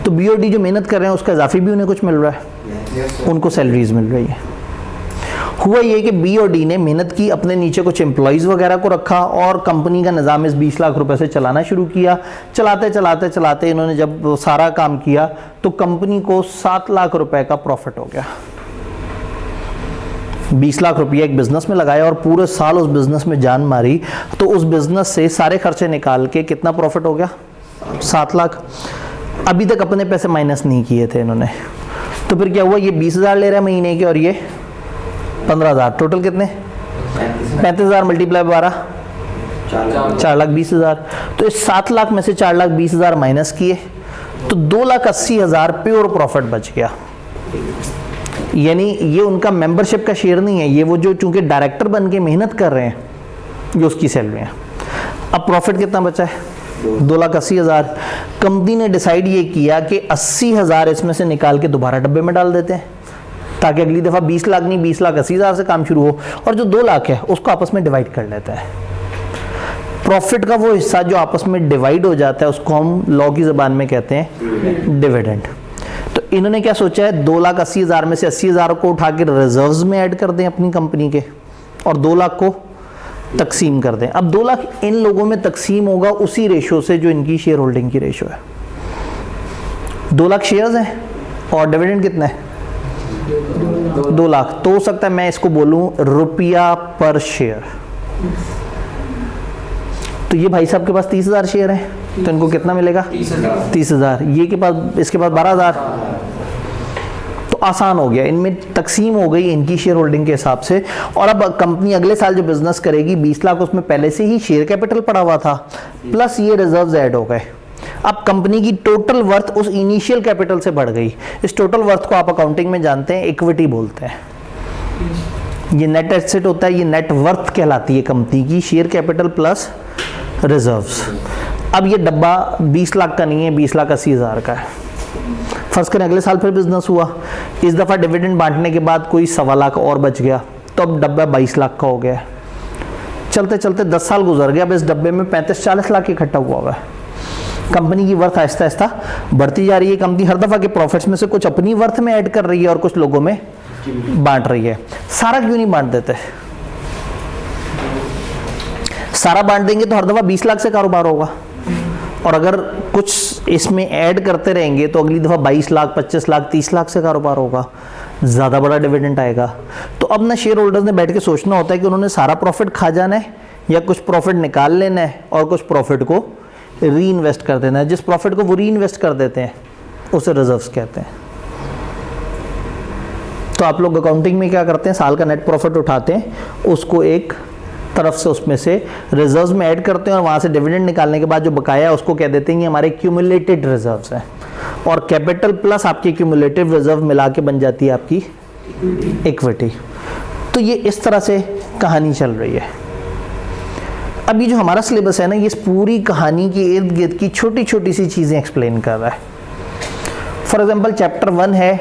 तो बी और डी जो मेहनत कर रहे हैं उसका इजाफी भी उन्हें कुछ मिल रहा है, उनको सैलरीज मिल रही है। हुआ ये कि बी और डी ने मेहनत की, अपने नीचे कुछ एम्प्लॉयज़ वगैरह को रखा और कंपनी का निज़ाम इस 20 लाख रुपए से चलाना शुरू किया। चलाते चलाते चलाते इन्होंने जब सारा काम किया तो कंपनी को 7 लाख रुपए का प्रॉफिट हो गया। 20 लाख रुपया एक बिजनेस में लगाया और पूरे साल उस बिजनेस में जान मारी, तो उस बिजनेस से सारे खर्चे निकाल के कितना प्रॉफिट हो गया? 7 लाख। अभी तक अपने पैसे माइनस नहीं किए थे इन्होंने। तो फिर क्या हुआ? ये 20,000 ले रहा है महीने के और ये 15,000। टोटल कितने? 35,000 मल्टीप्लाई 12, 4,20,000। तो इस 7 लाख में से 4,20,000 माइनस किए तो 2,80,000 प्योर प्रॉफिट बच गया। यानी ये उनका मेंबरशिप का शेयर नहीं है, ये वो जो चूंकि डायरेक्टर बन के मेहनत कर रहे हैं, जो उसकी सैलरी है। अब प्रॉफिट कितना बचा है? 2,80,000। कंपनी ने डिसाइड ये किया कि 80,000 इसमें से निकाल के दोबारा डब्बे में डाल देते हैं, ताकि अगली दफ़ा 20 लाख नहीं 20,80,000 से काम शुरू हो, और जो 2 लाख है उसको आपस में डिवाइड कर लेता है। प्रॉफिट का वो हिस्सा जो आपस में डिवाइड हो जाता है उसको हम लॉ की ज़बान में कहते हैं डिविडेंड। तो इन्होंने क्या सोचा है? 2,80,000 में से 80,000 को उठा के रिजर्व्स में ऐड कर दें अपनी कंपनी के, और 2 लाख को तकसीम कर दें। अब 2 लाख इन लोगों में तकसीम होगा उसी रेशो से जो इनकी शेयर होल्डिंग की रेशो है। 2 लाख शेयर्स हैं और डिविडेंड कितना है? 2 लाख। तो हो सकता है मैं इसको बोलूं रुपया पर शेयर। तो ये भाई साहब के पास 30,000 शेयर हैं, तो इनको कितना मिलेगा? 30,000। ये के पास, इसके पास 12,000। तो आसान हो गया, इनमें तकसीम हो गई इनकी शेयर होल्डिंग के हिसाब से। और अब कंपनी अगले साल जो बिजनेस करेगी 20 लाख उसमें पहले से ही शेयर कैपिटल पड़ा हुआ था, प्लस ये रिजर्व्स ऐड हो गए। अब कंपनी की टोटल वर्थ उस इनिशियल कैपिटल से बढ़ गई। इस टोटल वर्थ को आप अकाउंटिंग में जानते हैं इक्विटी बोलते हैं। ये नेट एसेट होता है, ये नेट वर्थ कहलाती है कंपनी की, शेयर कैपिटल प्लस रिजर्व्स। अब ये डब्बा 20 लाख का नहीं है, 20,80,000 का है। फर्ज करें अगले साल फिर बिजनेस हुआ, इस दफ़ा डिविडेंड बांटने के बाद कोई 1.25 लाख और बच गया, तो अब डब्बा 22 लाख का हो गया। चलते चलते 10 साल गुजर गया, अब इस डब्बे में 35-40 लाख इकट्ठा हुआ है। कंपनी की वर्थ आहिस्ता आहिस्ता बढ़ती जा रही है। कंपनी हर दफ़ा के प्रॉफिट्स में से कुछ अपनी वर्थ में ऐड कर रही है और कुछ लोगों में बांट रही है। सारा क्यों नहीं बांट देते? सारा बांट देंगे तो हर दफ़ा 20 लाख से कारोबार होगा, और अगर कुछ इसमें ऐड करते रहेंगे तो अगली दफ़ा 22 लाख, 25 लाख, 30 लाख से कारोबार होगा, ज़्यादा बड़ा डिविडेंड आएगा। तो अब ना शेयर होल्डर्स ने बैठ के सोचना होता है कि उन्होंने सारा प्रॉफिट खा जाना है या कुछ प्रॉफिट निकाल लेना है और कुछ प्रॉफिट को री इन्वेस्ट कर देना है। जिस प्रॉफिट को वो री इन्वेस्ट कर देते हैं उसे रिजर्व्स कहते हैं। तो आप लोग अकाउंटिंग में क्या करते हैं, साल का नेट प्रॉफिट उठाते हैं, उसको एक तरफ से उसमें से रिजर्व्स में ऐड करते हैं और वहाँ से डिविडेंड निकालने के बाद जो बकाया है उसको कह देते हैं ये हमारे क्यूमुलेटेड रिजर्व्स हैं, और कैपिटल प्लस आपकी क्यूमुलेटिव रिजर्व मिला के बन जाती है आपकी इक्विटी। तो ये इस तरह से कहानी चल रही है। अब ये जो हमारा सिलेबस है ना, ये इस पूरी कहानी के इर्द गिर्द की छोटी छोटी सी चीज़ें एक्सप्लेन कर रहा है। फॉर एग्जाम्पल चैप्टर 1 है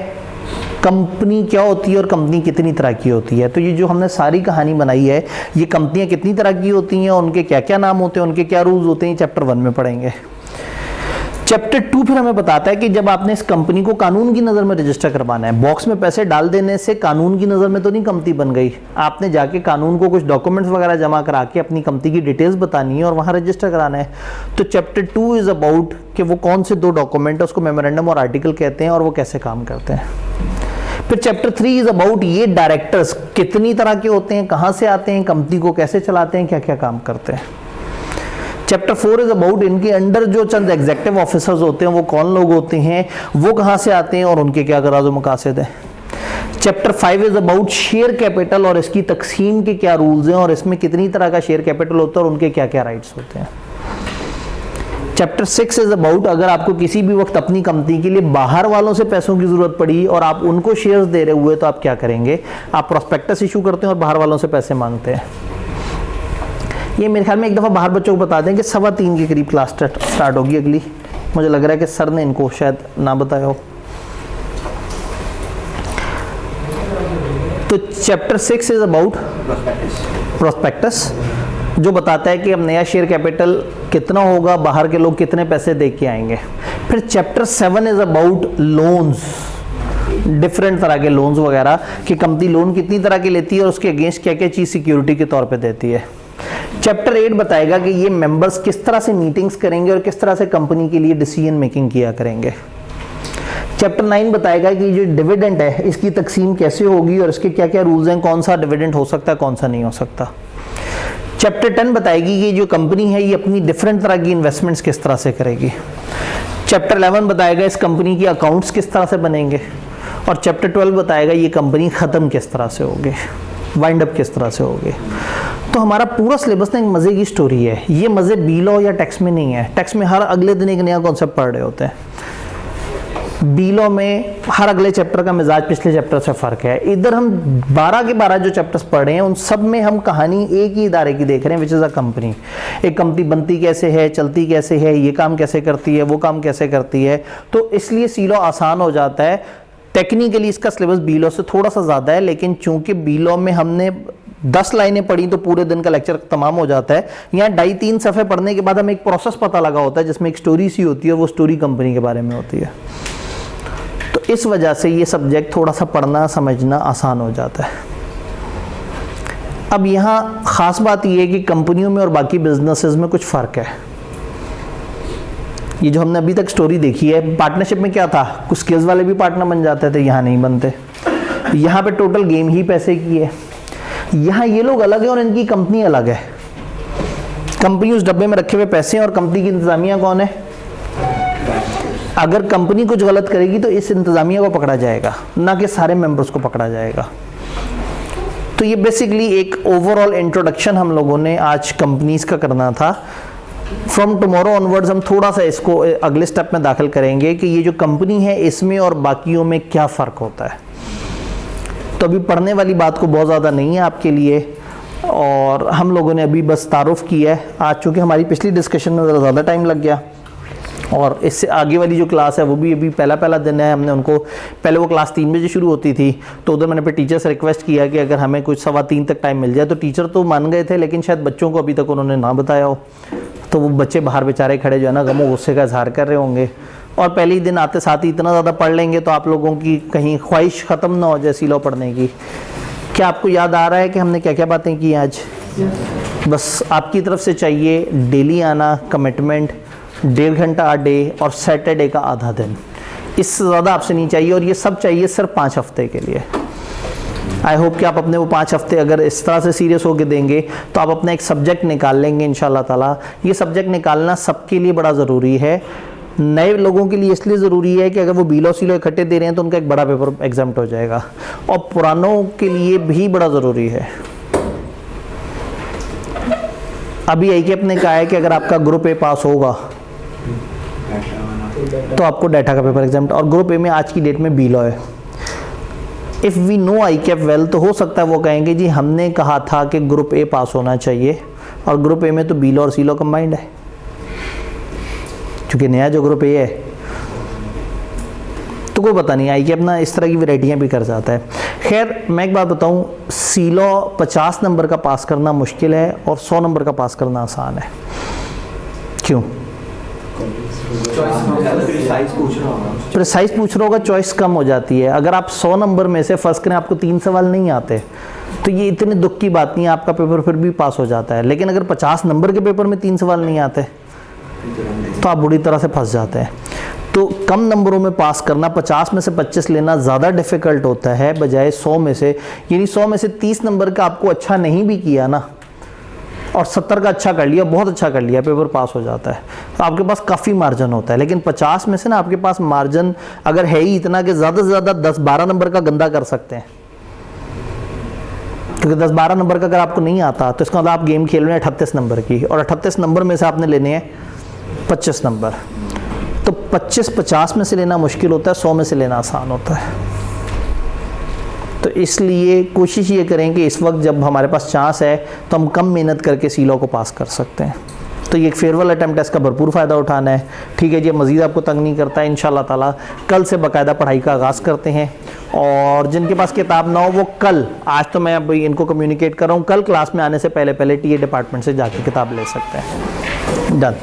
कंपनी क्या होती है और कंपनी कितनी तरह की होती है। तो ये जो हमने सारी कहानी बनाई है, ये कंपनियां कितनी तरह की होती हैं, उनके क्या क्या नाम होते हैं, उनके क्या रूल्स होते हैं, चैप्टर 1 में पढ़ेंगे। चैप्टर 2 फिर हमें बताता है कि जब आपने इस कंपनी को कानून की नज़र में रजिस्टर करवाना है, बॉक्स में पैसे डाल देने से कानून की नज़र में तो नहीं कंपनी बन गई, आपने जाके कानून को कुछ डॉक्यूमेंट्स वगैरह जमा करा के अपनी कंपनी की डिटेल्स बतानी है और वहाँ रजिस्टर कराना है। तो चैप्टर 2 इज़ अबाउट कि वो कौन से 2 डॉक्यूमेंट है, उसको मेमोरेंडम और आर्टिकल कहते हैं और वो कैसे काम करते हैं। फिर चैप्टर 3 इज़ अबाउट ये डायरेक्टर्स कितनी तरह के होते हैं, कहाँ से आते हैं, कंपनी को कैसे चलाते हैं, क्या क्या काम करते हैं। चैप्टर 4 इज अबाउट इनके अंडर जो चंद एग्जीक्यूटिव ऑफिसर्स होते हैं वो कौन लोग होते हैं, वो कहाँ से आते हैं और उनके क्या गराज व मकासद हैं। Chapter 5 is about share capital और इसकी तकसीम के क्या रूल्स हैं और इसमें कितनी तरह का शेयर कैपिटल होता है और उनके क्या क्या राइट्स होते हैं। चैप्टर 6 इज अबाउट अगर आपको किसी भी वक्त अपनी कंपनी के लिए बाहर वालों से पैसों की जरूरत पड़ी और आप उनको शेयर्स दे रहे हुए तो आप क्या करेंगे, आप प्रोस्पेक्टस इशू करते हैं और बाहर वालों से पैसे मांगते हैं। ये मेरे ख्याल में एक दफ़ा बाहर बच्चों को बता दें कि 3:15 के करीब क्लास स्टार्ट होगी अगली। मुझे लग रहा है कि सर ने इनको शायद ना बताया हो। तो चैप्टर 6 इज अबाउट प्रोस्पेक्टस, जो बताता है कि अब नया शेयर कैपिटल कितना होगा, बाहर के लोग कितने पैसे दे के आएंगे। फिर chapter 7 is about loans, different तरह के लोन्स वगैरह कि कंपनी लोन कितनी तरह के लेती है और उसके अगेंस्ट क्या क्या चीज़ सिक्योरिटी के तौर पे देती है। चैप्टर 8 बताएगा कि ये मेंबर्स किस तरह से मीटिंग्स करेंगे और किस तरह से कंपनी के लिए डिसीजन मेकिंग किया करेंगे। चैप्टर 9 बताएगा कि जो डिविडेंड है इसकी तकसीम कैसे होगी और इसके क्या क्या रूल्स हैं, कौन सा डिविडेंड हो सकता है, कौन सा नहीं हो सकता। चैप्टर 10 बताएगी कि जो कंपनी है ये अपनी डिफरेंट तरह की इन्वेस्टमेंट्स किस तरह से करेगी। चैप्टर 11 बताएगा इस कंपनी की अकाउंट्स किस तरह से बनेंगे, और चैप्टर 12 बताएगा ये कंपनी ख़त्म किस तरह से होगी, वाइंड अप किस तरह से होगी। तो हमारा पूरा सिलेबस ना एक मज़े की स्टोरी है। ये मज़े बी लॉ या टैक्स में नहीं है। टैक्स में हर अगले दिन एक नया कॉन्सेप्ट पढ़ रहे होते हैं। बी लॉ में हर अगले चैप्टर का मिजाज पिछले चैप्टर से फ़र्क है। इधर हम 12 के 12 जो चैप्टर्स पढ़ रहे हैं उन सब में हम कहानी एक ही इदारे की देख रहे हैं, विच इज़ अ कंपनी। एक कंपनी बनती कैसे है, चलती कैसे है, ये काम कैसे करती है, वो काम कैसे करती है। तो इसलिए सी लॉ आसान हो जाता है। टेक्निकली इसका सिलेबस बी लॉ से थोड़ा सा ज़्यादा है, लेकिन चूंकि बी लॉ में हमने 10 लाइनें पढ़ी तो पूरे दिन का लेक्चर तमाम हो जाता है। यहाँ 2.5-3 सफ़े पढ़ने के बाद हमें एक प्रोसेस पता लगा होता है जिसमें एक स्टोरी सी होती है और वो स्टोरी कंपनी के बारे में होती है। तो इस वजह से ये सब्जेक्ट थोड़ा सा पढ़ना समझना आसान हो जाता है। अब यहाँ ख़ास बात ये है कि कंपनियों में और बाकी बिजनेसेस में कुछ फ़र्क है। ये जो हमने अभी तक स्टोरी देखी है, पार्टनरशिप में क्या था, कुछ स्किल्स वाले भी पार्टनर बन जाते थे, यहाँ नहीं बनते। यहाँ पे टोटल गेम ही पैसे की है। यहाँ ये लोग अलग हैं और इनकी कंपनी अलग है। कंपनी उस डब्बे में रखे हुए पैसे हैं और कंपनी की इंतजामिया कौन है। अगर कंपनी कुछ गलत करेगी तो इस इंतजामिया को पकड़ा जाएगा, ना कि सारे मेंबर्स को पकड़ा जाएगा। तो ये बेसिकली एक ओवरऑल इंट्रोडक्शन हम लोगों ने आज कंपनीज का करना था। फ्रॉम टुमारो ऑनवर्ड्स हम थोड़ा सा इसको अगले स्टेप में दाखिल करेंगे कि ये जो कंपनी है इसमें और बाकियों में क्या फ़र्क होता है। तो अभी पढ़ने वाली बात को बहुत ज़्यादा नहीं है आपके लिए, और हम लोगों ने अभी बस तारुफ किया है। आज चूँकि हमारी पिछली डिस्कशन में ज़्यादा टाइम लग गया और इससे आगे वाली जो क्लास है वो भी अभी पहला दिन है। हमने उनको पहले वो क्लास 3 बजे शुरू होती थी, तो उधर मैंने फिर टीचर से रिक्वेस्ट किया कि अगर हमें कुछ 2:15 तक टाइम मिल जाए, तो टीचर तो मान गए थे, लेकिन शायद बच्चों को अभी तक उन्होंने ना बताया हो। तो वो बच्चे बाहर बेचारे खड़े जो है ना गमो गुस्से का इजहार कर रहे होंगे, और पहले ही दिन आते साथ ही इतना ज़्यादा पढ़ लेंगे तो आप लोगों की कहीं ख्वाहिश ख़त्म ना हो जाए सी लॉ पढ़ने की। क्या आपको याद आ रहा है कि हमने क्या क्या बातें की आज? बस आपकी तरफ से चाहिए डेली आना, कमिटमेंट, 1.5 घंटा डे और सैटरडे का आधा दिन, इससे ज़्यादा आपसे नहीं चाहिए। और ये सब चाहिए सिर्फ 5 हफ्ते के लिए। आई होप कि आप अपने वो 5 हफ्ते अगर इस तरह से सीरियस होकर देंगे तो आप अपना एक सब्जेक्ट निकाल लेंगे इंशाल्लाह ताला। ये सब्जेक्ट निकालना सबके लिए बड़ा ज़रूरी है। नए लोगों के लिए इसलिए ज़रूरी है कि अगर वो बीलो सीलो इकट्ठे दे रहे हैं तो उनका एक बड़ा पेपर एग्जाम्प्ट हो जाएगा, और पुरानों के लिए भी बड़ा ज़रूरी है। अभी ACAP ने कहा है कि अगर आपका ग्रुप ए पास होगा तो आपको डाटा का पेपर एग्जाम्प्ट, और ग्रुप ए में आज की डेट में बीलो है। If we know ACAP well तो हो सकता है वो कहेंगे जी हमने कहा था कि ग्रुप ए पास होना चाहिए, और ग्रुप ए में तो बीलो और सीलो कंबाइंड है, क्योंकि नया जो ग्रुप ए है। तो कोई पता नहीं, ACAP ना इस तरह की वैरायटियाँ भी कर जाता है। खैर मैं एक बात बताऊँ, सीलो 50 नंबर का पास करना मुश्किल है और 100 नंबर का पास करना आसान है। क्यों? प्रिसाइज पूछ रहा होगा, चॉइस कम हो जाती है। अगर आप 100 नंबर में से फर्स्ट करें आपको 3 सवाल नहीं आते तो ये इतने दुख की बात नहीं है, आपका पेपर फिर भी पास हो जाता है। लेकिन अगर 50 नंबर के पेपर में 3 सवाल नहीं आते तो आप बुरी तरह से फंस जाते हैं। तो कम नंबरों में पास करना, 50 में से 25 लेना ज़्यादा डिफ़िकल्ट होता है बजाय 100 में से। यानी 100 में से 30 नंबर का आपको अच्छा नहीं भी किया ना और 70 का अच्छा कर लिया, बहुत अच्छा कर लिया, पेपर पास हो जाता है। तो आपके पास काफ़ी मार्जिन होता है। लेकिन 50 में से ना आपके पास मार्जिन अगर है ही इतना कि ज़्यादा से ज़्यादा 10-12 नंबर का गंदा कर सकते हैं, क्योंकि 10-12 नंबर का अगर आपको नहीं आता तो इसका मतलब आप गेम खेल रहे हैं 38 नंबर की, और 38 नंबर में से आपने लेने हैं 25 नंबर। तो 25-50 में से लेना मुश्किल होता है, 100 में से लेना आसान होता है। तो इसलिए कोशिश ये करें कि इस वक्त जब हमारे पास चांस है तो हम कम मेहनत करके सीलो को पास कर सकते हैं। तो ये एक फेयरवेल अटेम्प्ट है, इसका भरपूर फ़ायदा उठाना है। ठीक है जी, मज़ीद आपको तंग नहीं करता है। इंशाल्लाह ताला कल से बाकायदा पढ़ाई का आगाज़ करते हैं, और जिनके पास किताब ना हो वो कल, आज तो मैं अभी इनको कम्युनिकेट कर रहा हूँ, कल क्लास में आने से पहले TA डिपार्टमेंट से जाके किताब ले सकते हैं। डन।